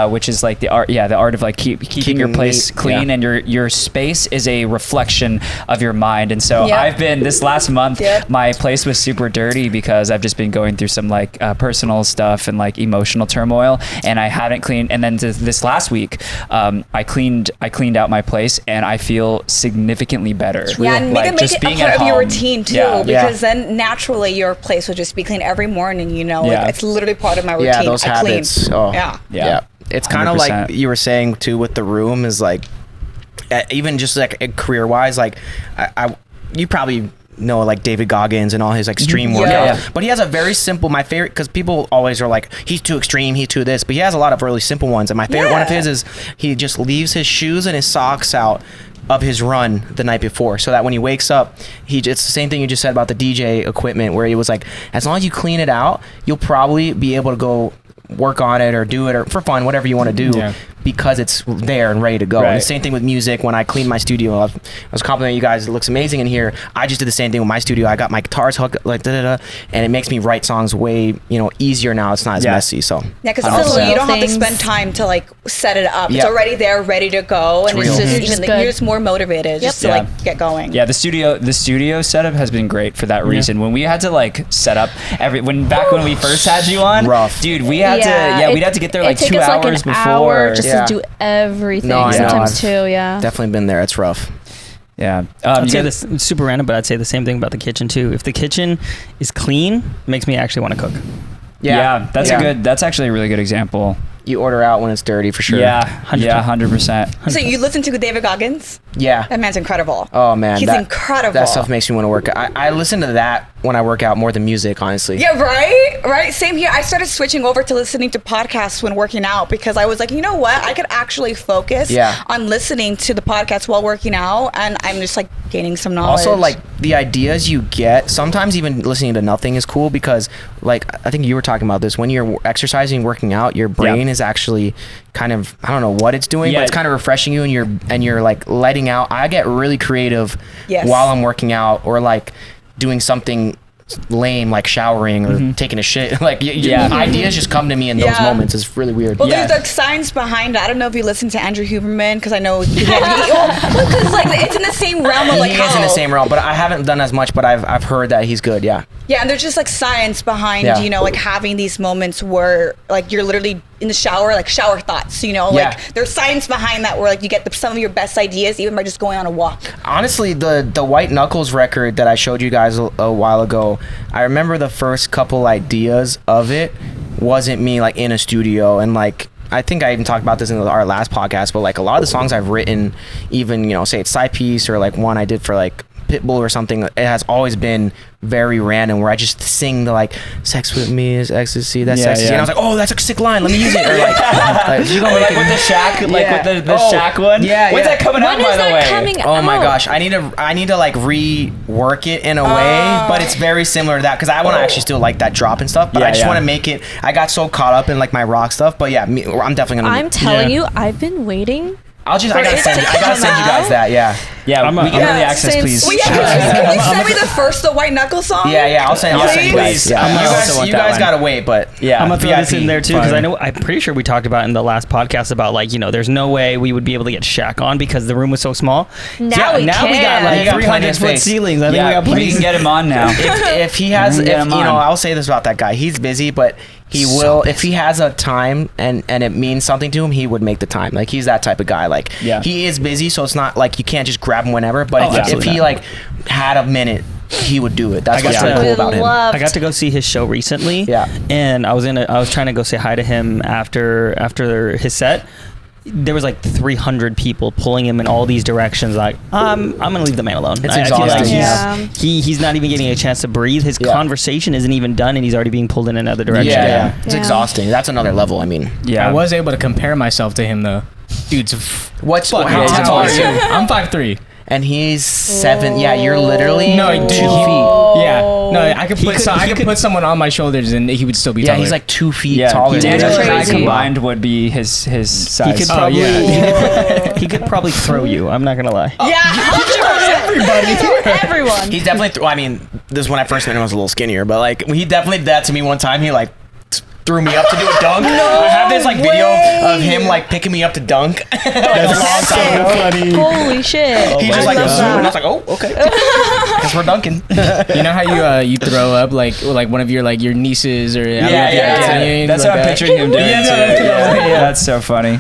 which is like the art of like keeping your place clean, and your space is a reflection of your mind. And so I've been this last month, my place was super dirty because I've just been going through some like personal stuff and like emotional turmoil, and I haven't cleaned. And then this last week, I cleaned out my place, and I feel significantly better. Yeah, and like, make it a part of your routine too, because then naturally your place will just be clean every morning. You know, like it's literally part of my routine. Yeah, those habits. Oh, yeah. It's kind of like you were saying too with the room is like, even just like career wise, like you probably know like David Goggins and all his like extreme workouts, but he has a very simple, my favorite, because people always are like, he's too extreme, he's too this, but he has a lot of really simple ones. And my favorite one of his is he just leaves his shoes and his socks out of his run the night before, so that when he wakes up, it's the same thing you just said about the DJ equipment, where he was like, as long as you clean it out, you'll probably be able to go work on it or do it or for fun, whatever you want to do, because it's there and ready to go. And the same thing with music. When I cleaned my studio, I was complimenting you guys, it looks amazing in here. I just did the same thing with my studio. I got my guitars hooked like and it makes me write songs way easier now. It's not as messy. So because you don't have to spend time to like set it up. It's already there, ready to go, and it's just you're just more motivated just to like get going. Yeah, the studio setup has been great for that reason. When we had to like set up when we first had you on, dude, we had we'd have to get there like 2 hours before just to do everything. Sometimes too. Definitely been there. It's rough. Yeah. I'd say this super random, but I'd say the same thing about the kitchen too. If the kitchen is clean, it makes me actually want to cook. That's actually a really good example. You order out when it's dirty for sure. 100%. So you listen to David Goggins? Yeah. That man's incredible. Oh man, he's incredible. That stuff makes me want to work. I listen to that when I work out more than music, honestly. Yeah, right. Same here. I started switching over to listening to podcasts when working out because I was like, you know what? I could actually focus on listening to the podcast while working out, and I'm just like gaining some knowledge. Also, like the ideas you get, sometimes even listening to nothing is cool because, like, I think you were talking about this. When you're exercising, working out, your brain is actually kind of, I don't know what it's doing, but it's kind of refreshing you, and you're like letting out. I get really creative while I'm working out or like doing something lame like showering or taking a shit. Like ideas just come to me in those moments. It's really weird. Well, there's like science behind it. I don't know if you listen to Andrew Huberman, because I know because like it's in the same realm of like he is in the same realm, but I haven't done as much, but I've heard that he's good. Yeah, and there's just like science behind like having these moments where like you're literally in the shower, like shower thoughts, like there's science behind that where like you get some of your best ideas even by just going on a walk. Honestly, the White Knuckles record that I showed you guys a while ago, I remember the first couple ideas of it wasn't me like in a studio, and like I think I even talked about this in our last podcast, but like a lot of the songs I've written, even say it's Side Piece or like one I did for like Pitbull or something, it has always been very random where I just sing the like sex with me is ecstasy, that's ecstasy, and I was like, oh, that's a sick line, let me use it. Or like you gonna like with the Shaq, with the Shaq one. When's that coming out, by the way? Oh my gosh, I need to like rework it in a way, but it's very similar to that because I want to actually still like that drop and stuff, but I just want to make it. I got so caught up in like my rock stuff, but I'm definitely gonna. I'm telling you, I've been waiting. I gotta send you guys that. We can early access, please. Well, can you send me the White Knuckle song? Yeah, I'll send you guys. You guys gotta wait, but I'm gonna throw this in there too because I'm pretty sure we talked about in the last podcast about like there's no way we would be able to get Shaq on because the room was so small. Now we got like 300-foot ceilings. I think we can get him on now. If he has, I'll say this about that guy. He's busy, but he will, if he has a time and it means something to him, he would make the time. Like he's that type of guy. Like he is busy, so it's not like you can't just grab him whenever. But if he like had a minute, he would do it. That's what's really cool about him. I got to go see his show recently. And I was trying to go say hi to him after his set. there was like 300 people pulling him in all these directions. Like, I'm gonna leave the man alone. It's I feel like exhausting. he's not even getting a chance to breathe. His conversation isn't even done, and he's already being pulled in another direction. Yeah. It's exhausting. That's another level. I mean, I was able to compare myself to him though. Dude's how tall are you? I'm 5'3". And he's 7. Yeah, you're literally 2 feet. Yeah, no, I could put someone on my shoulders and he would still be taller. He's like 2 feet taller. Daniel and I Crazy. combined would be his size. He could probably he could probably throw you. I'm not gonna lie. Everyone. He's definitely. I mean, this is when I first met him. I was a little skinnier, but like he definitely did that to me one time. He like threw me up to do a dunk. I have this like video of him like picking me up to dunk. That's funny. Holy shit. He just like zoomed, and I was like, oh, okay, because we're dunking. You know how you throw up like one of your nieces or That's what I'm picturing him doing. That's so funny.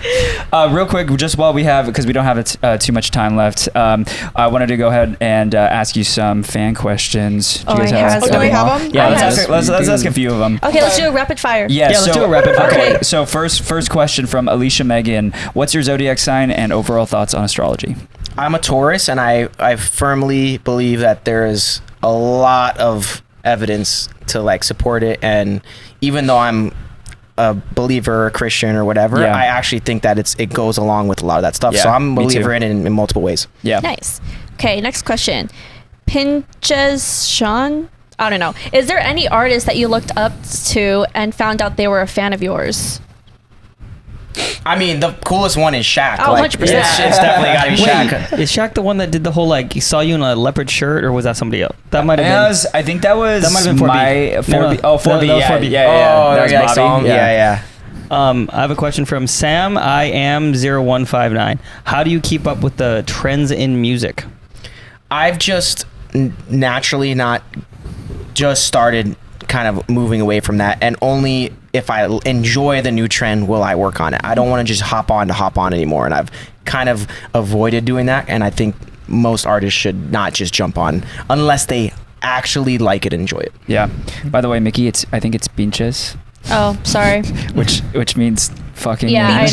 Real quick, just while we have, because we don't have too much time left, I wanted to go ahead and ask you some fan questions. Do you guys have Do we have them? Yeah, let's ask a few of them. Okay, let's do a rapid fire. Yeah, let's do a rapid fire. Okay, so first question from Alicia Megan. What's your zodiac sign and overall thoughts on astrology? I'm a Taurus, and I firmly believe that there is a lot of evidence to like support it. And even though I'm a believer, a Christian, or whatever, I actually think that it goes along with a lot of that stuff. So I'm a believer in it in multiple ways. Yeah. Nice. Okay, next question. Pinches Sean. I don't know. Is there any artist that you looked up to and found out they were a fan of yours? I mean, the coolest one is Shaq. Oh, 100%. It's definitely got to be Shaq. Wait, is Shaq the one that did the whole like he saw you in a leopard shirt, or was that somebody else? That might have been. I think that was. That might have been 4B. 4B. Oh, 4B. Yeah. I have a question from Sam. I am 0159. How do you keep up with the trends in music? I've just naturally not just started kind of moving away from that, and only if I enjoy the new trend will I work on it. I don't want to just hop on anymore, and I've kind of avoided doing that, and I think most artists should not just jump on unless they actually like it and enjoy it. Yeah. By the way, Mickie, I think it's pinches. Oh, sorry. which means fucking. Yeah, I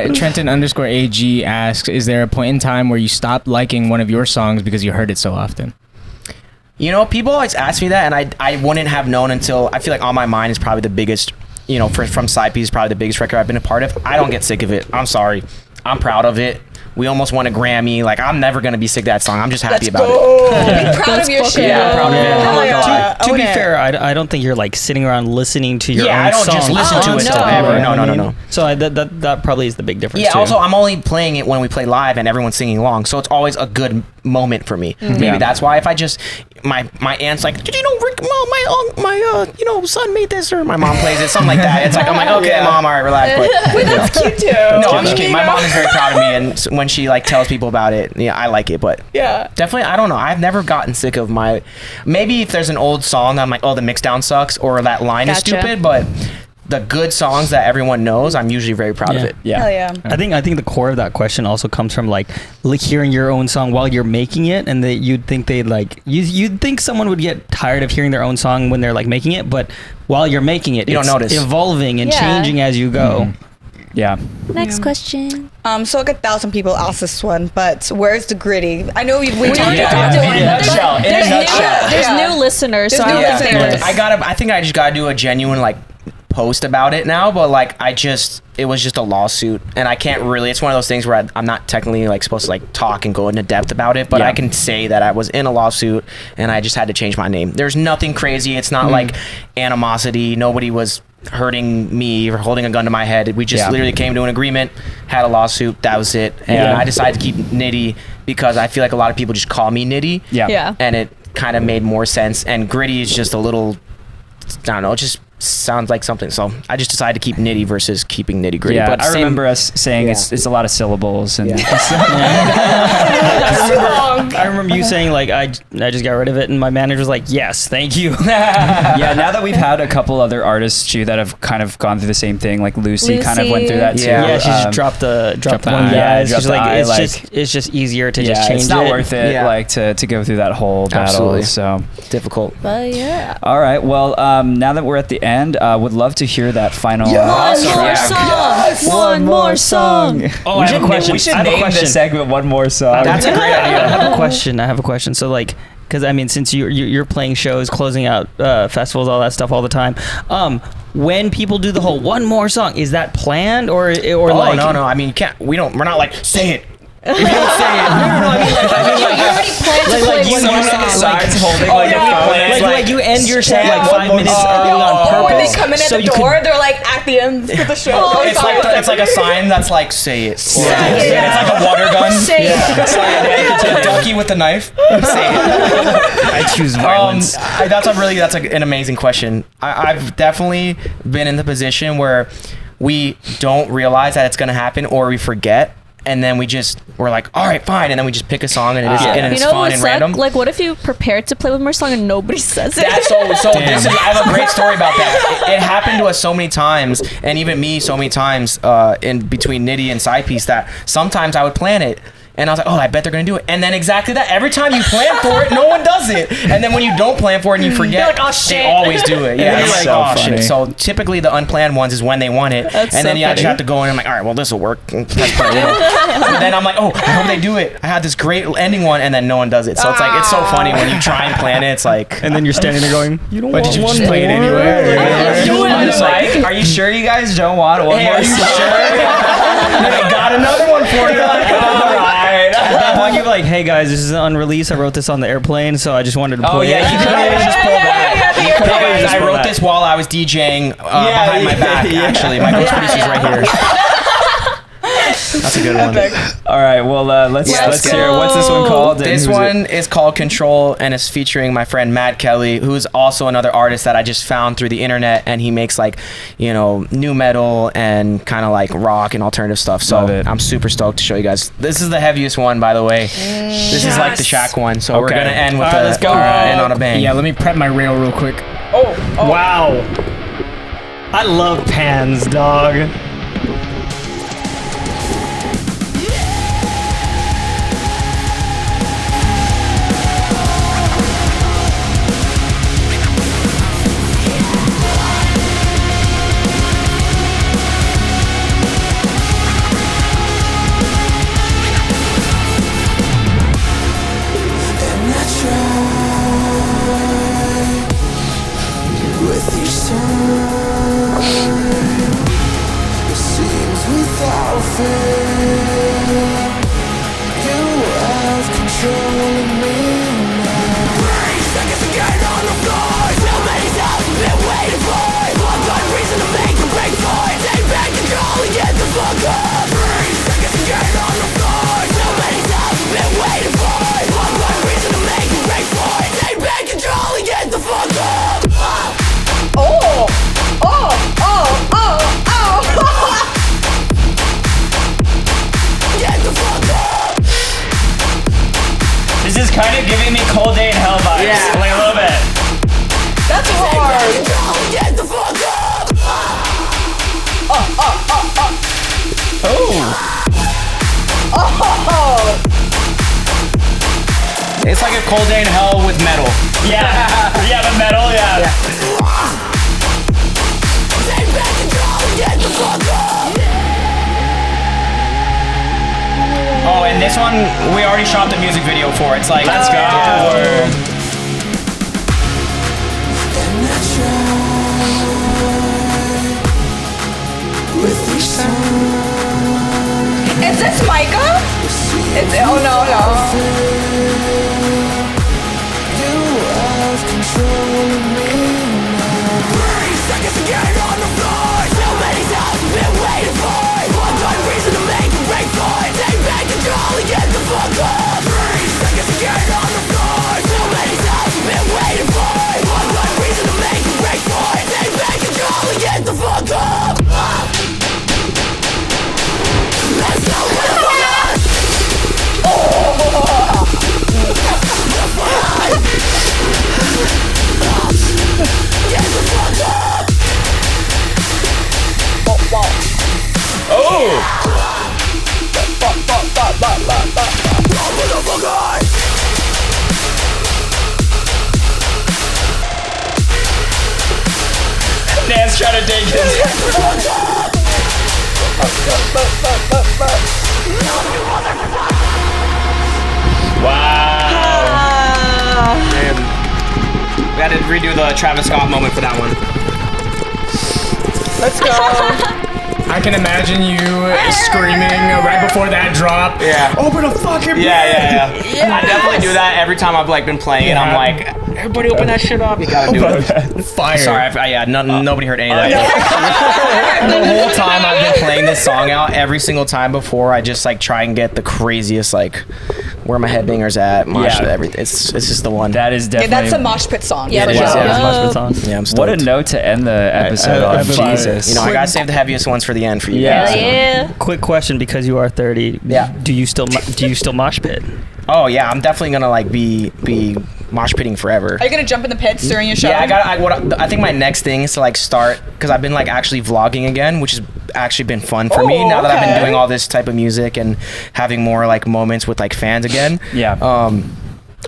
know. Trenton_AG asks, is there a point in time where you stopped liking one of your songs because you heard it so often? You know, people always ask me that, and I wouldn't have known until, I feel like On My Mind is probably the biggest, you know, from Side P is probably the biggest record I've been a part of. I don't get sick of it. I'm sorry. I'm proud of it. We almost won a Grammy. Like, I'm never going to be sick of that song. I'm just happy about it. Be proud of your shit. Yeah, I'm proud of it. To be fair, I don't think you're like sitting around listening to your own song. I don't just listen to it stuff ever. No. So that probably is the big difference. Yeah, too. also, I'm only playing it when we play live and everyone's singing along. So it's always a good moment for me. Maybe that's why if I just, my aunt's like, did you know Rick, my son made this, or my mom plays it, something like that. It's like, I'm like, okay, mom, all right, relax. But, That's cute too. No, I'm just kidding. My mom is very proud of me, and when she like tells people about it, yeah, I like it. But definitely, I don't know. I've never gotten sick of my. Maybe if there's an old song, I'm like, oh, the mix down sucks, or that line is stupid. But the good songs that everyone knows, I'm usually very proud of it. Yeah. Hell yeah. I think the core of that question also comes from like hearing your own song while you're making it, and that you'd think they'd like you'd think someone would get tired of hearing their own song when they're like making it, but while you're making it, you don't notice. Evolving and changing as you go. Mm-hmm. Yeah. Next question. So like 1,000 people asked this one, but where's the gritty? I know we talked about it. There's new listeners, so I think I just gotta do a genuine like post about it now, but like it was just a lawsuit, and I can't really, it's one of those things where I'm not technically like supposed to like talk and go into depth about it, but I can say that I was in a lawsuit and I just had to change my name. There's nothing crazy. It's not like animosity. Nobody was hurting me or holding a gun to my head. We just literally came to an agreement, had a lawsuit, that was it. And I decided to keep NITT because I feel like a lot of people just call me NITT. Yeah. And it kind of made more sense, and gritty is just a little, I don't know, it just sounds like something. So I just decided to keep NITT versus keeping nitty gritty. Yeah, but I remember us saying it's a lot of syllables and I remember you saying like I just got rid of it, and my manager was like, yes, thank you. yeah. Now that we've had a couple other artists too that have kind of gone through the same thing, like Lucy kind of went through that too. Yeah, she just dropped the one. Yeah, She's like, it's just easier to just change it. It's not worth it, like to go through that whole battle. Absolutely. So difficult. But yeah. all right. Well, now that we're at the end, would love to hear that final. One more song. Oh, I have a question. We should I have a name question. this segment "One More Song." That's a great idea. I have a question. So like, because I mean, since you're playing shows, closing out festivals, all that stuff all the time, when people do the whole one more song, is that planned or like? No. I mean, you can't. We're not like say it. If you don't say it, no. I mean, You already planned to play one more song. holding like you end your set like 5 minutes early on purpose. When they come in at the door, they're like at the end of the show. it's like a sign that's like say it. Say it. It's like a water gun. Say it. It's like a ducky with a knife. Say it. I choose violence. That's an amazing question. I've definitely been in the position where we don't realize that it's going to happen or we forget. And then we're like, all right, fine. And then we just pick a song and it's fun and random. Like, what if you prepared to play one more song and nobody says it? That's I have a great story about that. It happened to us so many times, and even me so many times in between Nitti and Side Piece that sometimes I would plan it. And I was like, oh, I bet they're going to do it. And then exactly that. Every time you plan for it, no one does it. And then when you don't plan for it and you forget, like, oh, shit. they always do it. Yeah, It's it's like, so oh, funny. shit. So typically the unplanned ones is when they want it. That's and then so you just funny. have to go in and I'm like, all right, well, this will work. But then I'm like, oh, I hope they do it. I had this great ending one, and then no one does it. So it's like, it's so funny when you try and plan it. It's like... And then you're standing there going, you don't But want did you one just play it more? anywhere? I'm just like, Are you sure you guys don't want one more? are you sure? I got another one for you. Like, all right. At that point, you're like, hey guys, this is unreleased. I wrote this on the airplane, so I just wanted to play it. You could always just pull that. Yeah, You could always, just I pull wrote that. this while I was DJing behind my back. Actually, my ghost producer's right here. That's a good one. All right. Well, let's hear it. What's this one called? This one is called Control, and it's featuring my friend Matt Kelly, who's also another artist that I just found through the internet, and he makes like, new metal and kind of like rock and alternative stuff. So Love it. I'm super stoked to show you guys. This is the heaviest one, by the way. This is like the Shaq one. So we're Okay. gonna end with All right, let's go. end on a bang. Yeah, let me prep my rail real quick. Wow. I love pans, dog. And I try with each time. It seems without fail, you have control of me now. 3 seconds to get on the floor. So many times I've been waiting for it. One good reason to make a break for it. Take back control and get the fuck up. 3 seconds to get on the floor. So many times I've been waiting for it. One good reason to make a break for it. Take back control and get the fuck up. Get the fuck up. This is kind of giving me Cold Day in Hell vibes. Yeah. Like a little bit. That's Take back hard. control and get the fuck up. It's like a cold day in hell with metal. Yeah. Yeah, the metal. Yeah. Take back control and get the fuck up. Oh, and this one we already shot the music video for. It's like Let's go. And I try with each time. Is this Micah? Oh no. You have control of me now. 3 seconds to get on the floor. So many times I've been waiting for it. One good reason to make a break for it. Take back control and get the fuck up. 3 seconds to get on the floor. So many times I've been waiting for it. One good reason to make a break for it. Take back control and get the fuck up. trying to take his. Wow. Damn. We had to redo the Travis Scott moment for that one. Let's go. I can imagine you screaming right before that drop. Yeah. Open a fucking. Yeah. I definitely do that every time I've like been playing. I'm like, everybody open that shit up. You gotta do it. Fire. Sorry, nobody heard any of that. The whole time I've been playing this song out, every single time before, I just like try and get the craziest like where my headbangers at, mosh, everything. It's just the one. That is definitely. That's a mosh pit song. Yeah, for it is. sure. Yeah, I'm stoked. What a note to end the episode on. Jesus. You know, I gotta save the heaviest ones for the end for you. Yeah. guys. Yeah. Quick question, because you are 30. Yeah. Do you still mosh pit? Oh yeah, I'm definitely gonna like be mosh pitting forever. Are you gonna jump in the pits during your show? Yeah, I think my next thing is to like start, because I've been like actually vlogging again, which has actually been fun for me now that I've been doing all this type of music and having more like moments with like fans again. Yeah.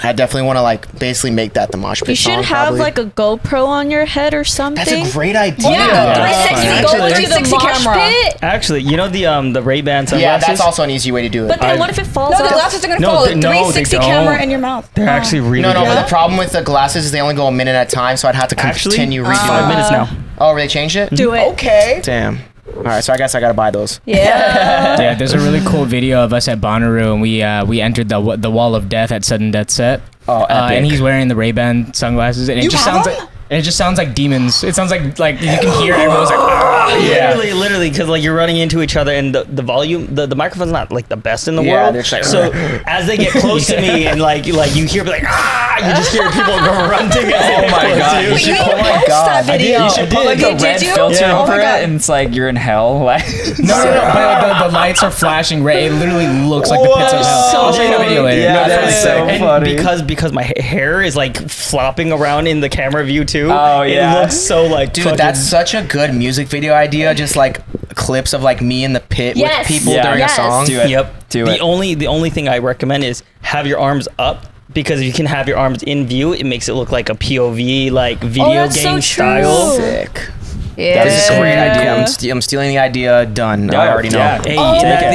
I definitely want to like basically make that the mosh pit You should song, have probably. like a GoPro on your head or something. That's a great idea. Yeah, 360. Go with to the 360 mosh camera. pit. Actually, you know the Ray-Ban sunglasses? Yeah, that's also an easy way to do it. But then what if it falls No, the off? glasses are gonna No, fall. they- no, 360 they camera don't. in your mouth. They're actually really no, good. but the problem with the glasses is they only go a minute at a time, so I'd have to Actually, continue it's redoing 5 it. minutes now. Oh, they changed it? Do it. Okay. Damn. All right, so I guess I gotta buy those. Yeah. Yeah, there's a really cool video of us at Bonnaroo, and we entered the wall of death at Sudden Death Set. Oh, epic. And he's wearing the Ray-Ban sunglasses, and You have them? it just sounds like demons. It sounds like you can hear everyone's like, ah, yeah. Literally, because like you're running into each other, and the volume, the microphone's not like the best in the Yeah, world. they're just like, so as they get close to me, and like you hear like you just hear people grunting. Oh my god! Wait, you didn't post that video. You should put like a red filter Yeah. over Oh my it, God. and it's like you're in hell. Like No, but the lights are flashing red. It literally looks like the pits of hell. So I'll show you the video later. Yeah, No, that is so and funny. because my hair is like flopping around in the camera view too. Oh, yeah. It looks so like Dude, fucking- that's such a good music video idea. Just like clips of like me in the pit Yes. with people Yeah. during Yes. a song. Do it. Yep. Do the it. only thing I recommend is have your arms up, because if you can have your arms in view, it makes it look like a POV like video that's so game true. style. Sick. Yeah. That is a great idea. I'm stealing the idea. Done. I already know. Yeah. Hey,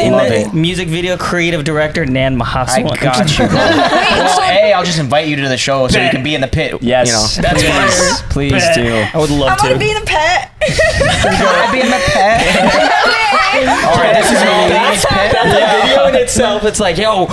it. in Love the it. music video creative director Nand I Mahasuwan. got you. Well, hey, I'll just invite you to the show so you can be in the pit. Yes, You know. That's please, fire. please do. I would love I want to. to be in the pit. Can I be in the pit? All right, this is Amy's pit. The video in itself, it's like, yo,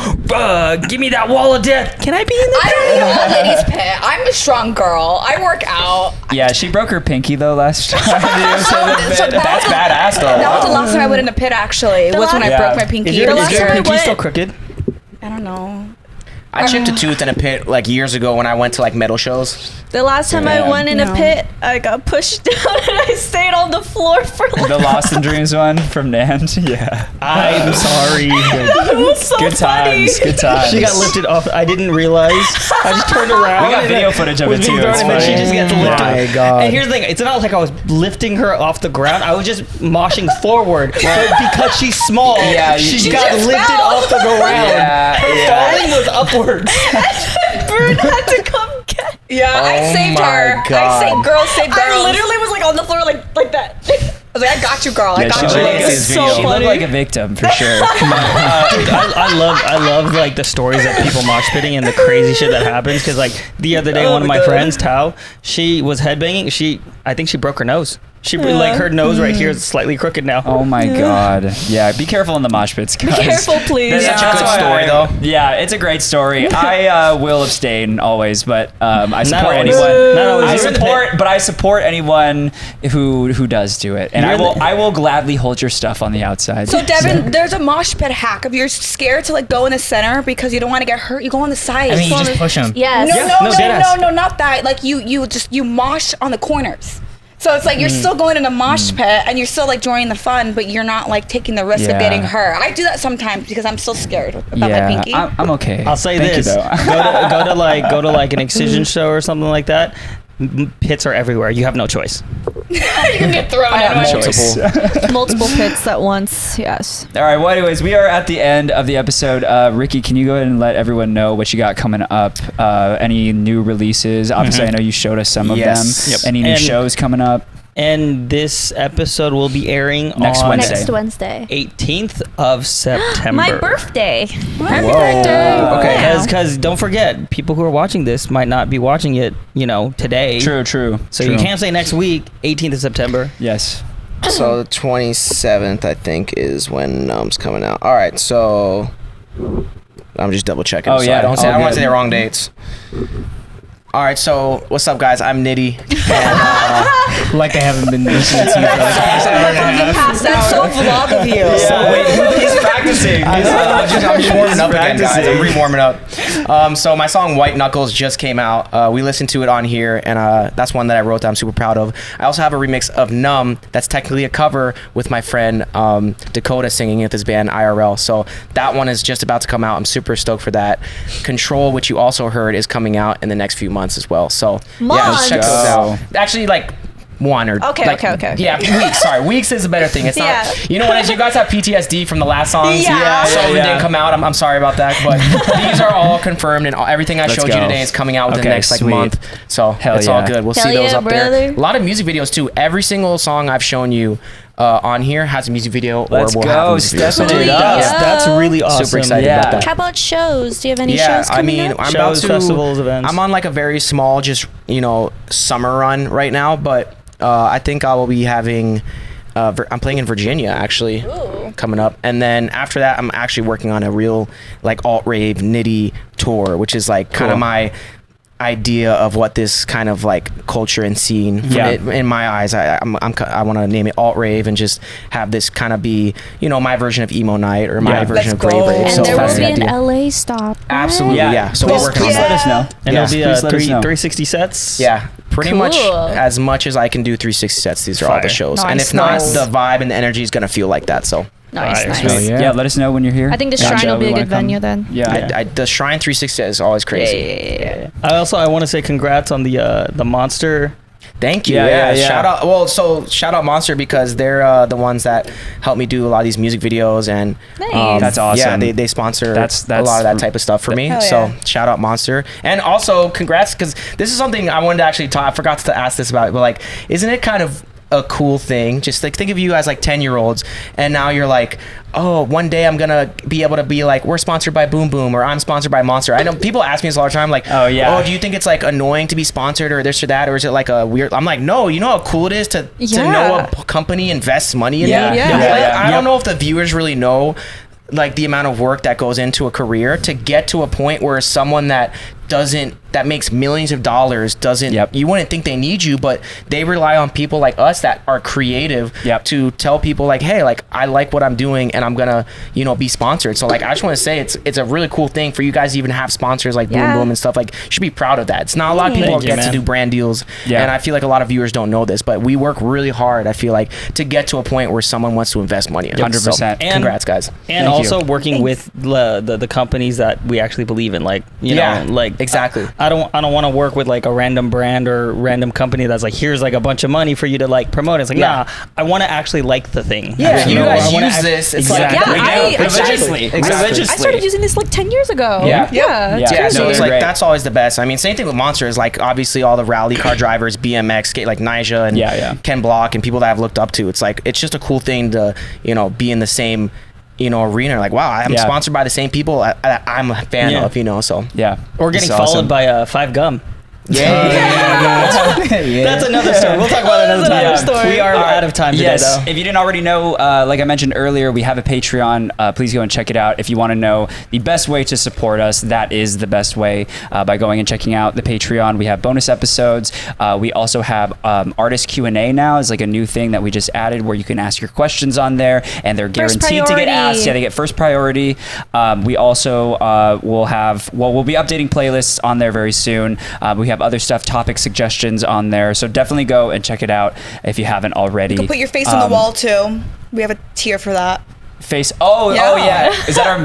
give me that wall of death. Can I be in the I don't need a ladies pit. I'm a strong girl. I work out. Yeah, she broke her pinky though last time. That's badass though. That was the last time I went in a pit. Actually, was when I Yeah. broke my pinky. Is your, The is last your time I pinky went- still crooked? I don't know. I chipped a tooth in a pit like years ago when I went to like metal shows. The last time I went in No. a pit, I got pushed down and I stayed on the floor for like. The Lost in Dreams one from Nand. Yeah. I'm sorry. It was so Good funny. times. Good times. She got lifted off. I didn't realize. I just turned around. We got and video it footage of was it being too. thrown, It's and then she funny. just gets lifted. My God. And here's the thing. It's not like I was lifting her off the ground. I was just moshing forward. But because she's small, Yeah, she you got just lifted fell. off the ground. Yeah, Her yeah. falling was upwards. Bird had to come get. Yeah, I Oh saved my her. God. I saved girls, saved girls. I literally was like on the floor like that. I was like, I got you, girl. I Yeah, got she you. looked- This so video. She funny. looked like a victim for sure. Dude, I love like the stories that people mosh pitting and the crazy shit that happens. Because like the other day, one of my friends, Tao, she was headbanging. I think she broke her nose. She like her nose right here is slightly crooked now. Oh my god. Yeah, be careful in the mosh pits, guys. Be careful, please. That's such a good why story, though. Yeah, it's a great story. I will abstain always, but I support always. anyone. Not always. I You're in the support, but I support anyone who does do it, and You're in the- I will gladly hold your stuff on the outside. So Devin, there's a mosh pit hack. If you're scared to like go in the center because you don't want to get hurt, you go on the side. I mean, you just push them. Yes. No, deadass. no, not that. Like you mosh on the corners. So it's like you're still going in a mosh pit and you're still like enjoying the fun, but you're not like taking the risk Yeah. of getting hurt. I do that sometimes because I'm still scared about my yeah, pinky. I'm okay. I'll say Thank this: you, though. go to like an excision show or something like that. Pits are everywhere. You have no choice. you can get thrown I have in. multiple. Multiple pits at once. Yes. All right. Well, anyways, we are at the end of the episode. Ricky, can you go ahead and let everyone know what you got coming up? Any new releases? Obviously, I know you showed us some of Yes. them. Yep. Any new And- shows coming up? And this episode will be airing Next on Wednesday. Next Wednesday. 18th of September. My birthday. Happy birthday. Okay. Because don't forget, people who are watching this might not be watching it, today. True. So you can't say next week, 18th of September. Yes. So the 27th, I think, is when Numb's coming out. All right, so I'm just double checking. Oh, so yeah. I don't want to good. say the wrong dates. All right, so what's up, guys? I'm Nitti. And, Like I haven't been listening to you for like the past hour and a half. That's so vlog of you. He's practicing. I'm just warming up again, guys. I'm re-warming up. So my song White Knuckles just came out. We listened to it on here, and that's one that I wrote that I'm super proud of. I also have a remix of Numb that's technically a cover with my friend Dakota singing with his band IRL. So that one is just about to come out. I'm super stoked for that. Control, which you also heard, is coming out in the next few months as well. So yeah, just check those out. Actually, like one or Okay. Yeah, weeks. Sorry, weeks is a better thing. It's Yeah. not. You know what? As you guys have PTSD from the last songs. Yeah. Some of it didn't come out. I'm sorry about that, but these are all confirmed, and everything I showed you today is coming out within the next sweet. month. So it's all good. We'll Hell see those yeah, up there. brother. A lot of music videos too. Every single song I've shown you on here has a music video. Let's or will go, have a music video. Step So it Dude, up. That's really awesome. super excited Yeah. about that. How about shows? Do you have any Yeah, shows coming up? I'm Shows, about to festivals, events. I'm on like a very small, just summer run right now, but I think I will be having. I'm playing in Virginia actually coming up, and then after that, I'm actually working on a real like alt rave Nitti tour, which is like kind of my idea of what this kind of like culture and scene in my eyes. I want to name it alt rave and just have this kind of be my version of emo night or my version of Let's grave go. rave. And So there that's will be the an idea. LA stop. right? Absolutely, yeah. So we're working on Please that. let us know. And Yeah. it'll be Please let us know. 360 sets. Yeah, pretty much Cool. as much as I can do 360 sets. These are all the Fire. shows, and Nice, if not, nice. the vibe and the energy is gonna feel like that. So Nice, Nice. nice. Yeah. Yeah, let us know when you're here. I think the Gotcha. Shrine will be We a wanna good come. venue then. Yeah. the Shrine 360 is always crazy. Yeah. I want to say congrats on the Monster. Thank you. Yeah. Shout out. Well, so shout out Monster because they're the ones that help me do a lot of these music videos and Nice. That's awesome. Yeah, they sponsor That's a lot of that type of stuff for me. Hell So yeah. shout out Monster, and also congrats because this is something I wanted to actually talk. I forgot to ask this about it, but like, isn't it kind of a cool thing? Just like think of you as like 10-year-olds, and now you're like, oh, one day I'm gonna be able to be like, we're sponsored by Boom Boom, or I'm sponsored by Monster. I know people ask me this all the time, like, Oh, yeah. do you think it's like annoying to be sponsored or this or that, or is it like a weird? I'm like, no, you know how cool it is to know a company invests money in Yeah. me. Yeah. Like, Yeah. I don't know if the viewers really know like the amount of work that goes into a career to get to a point where someone that makes millions of dollars doesn't you wouldn't think they need you, but they rely on people like us that are creative to tell people like, hey, like I like what I'm doing and I'm gonna be sponsored. So like I just want to say it's a really cool thing for you guys to even have sponsors like Boom Boom and stuff. Like you should be proud of that. It's not a lot of people get to do brand deals, and I feel like a lot of viewers don't know this, but we work really hard, I feel like, to get to a point where someone wants to invest money in us. 100%. So, congrats, guys. And also working with the companies that we actually believe in, like like exactly. I don't want to work with like a random brand or random company that's like, here's like a bunch of money for you to like promote it. It's like, nah, I want to actually like the thing. Yeah, you guys I wanna use this. It's exactly. like religiously. I started using this like 10 years ago. Yeah. Yeah. So No, it's they're like great. that's always the best. I mean, same thing with Monster is like obviously all the rally car drivers, BMX, skate like Nyjah and Ken Block and people that I've looked up to. It's like it's just a cool thing to be in the same arena. Like, wow, I'm sponsored by the same people that I'm a fan of. So Or getting That's followed awesome. by 5 Gum. Yeah. That's another story. We'll talk about it another time. We are out of time today, Yes. though. If you didn't already know, like I mentioned earlier, we have a Patreon. Please go and check it out. If you want to know the best way to support us, that is the best way by going and checking out the Patreon. We have bonus episodes. We also have artist Q&A now. It's like a new thing that we just added where you can ask your questions on there, and they're guaranteed to get asked. Yeah, they get first priority. We also we'll be updating playlists on there very soon. We have other stuff, topic suggestions on there. So definitely go and check it out if you haven't already. You can put your face on the wall too. We have a tier for that. face. Oh yeah.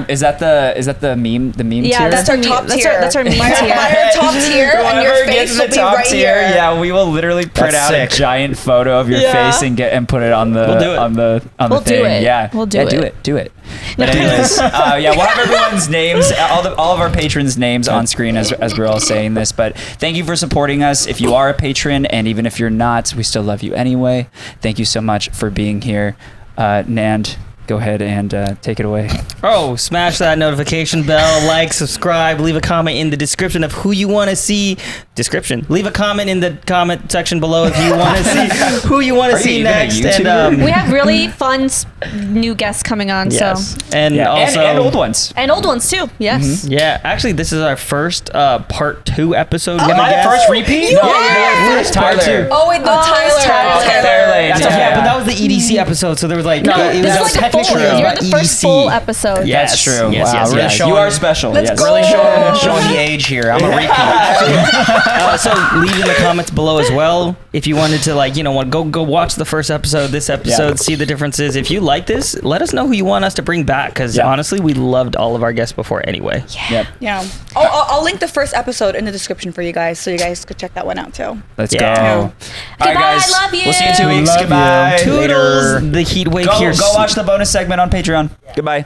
Is that the meme? The meme Yeah, tier? That's our top tier. That's our meme My tier. top tier, and your Whoever face gets will the be top right tier, here. yeah, we will literally print That's out sick. a giant photo of your Yeah. face and put it on the We'll do it. on the We'll thing. do it. Yeah, We'll do yeah, it. do it. But anyways, yeah, we'll have everyone's names, all of our patrons' names on screen as we're all saying this. But thank you for supporting us. If you are a patron, and even if you're not, we still love you anyway. Thank you so much for being here, Nand. Go ahead and take it away. Oh, smash that notification bell, like, subscribe, leave a comment in the description of who you want to see. Leave a comment in the comment section below if you want to see who you want to see even a next. YouTuber? And We have really fun new guests coming on. yes, So and Yeah, also and old ones. and old ones too. Yes. Yeah, actually, this is our first part 2 episode. Oh, with a am I the guest. First repeat? You Yeah, are? first Tyler. Oh wait, no, Tyler. Tyler. That's Yeah. yeah, but that was the EDC episode, so there was like No, it this was is like a full. technically You're about the first EDC. full episode. Yes, That's true. Yes, Wow, yes, really yes. showing- You are special. Let's yes. go. Really showing the age here. I'm a repeat. So leave in the comments below as well if you wanted to go watch the first episode, this episode, see the differences. If you like this, let us know who you want us to bring back, because Yeah. honestly, we loved all of our guests before anyway. Yep. Yeah. I'll link the first episode in the description for you guys, so you guys could check that one out too. Let's Yeah. go. Yeah. All right, Goodbye, guys. love you. We'll see you in 2 weeks. Love you. Goodbye. Toodles. The heat wave Go here. watch the bonus segment on Patreon. Goodbye.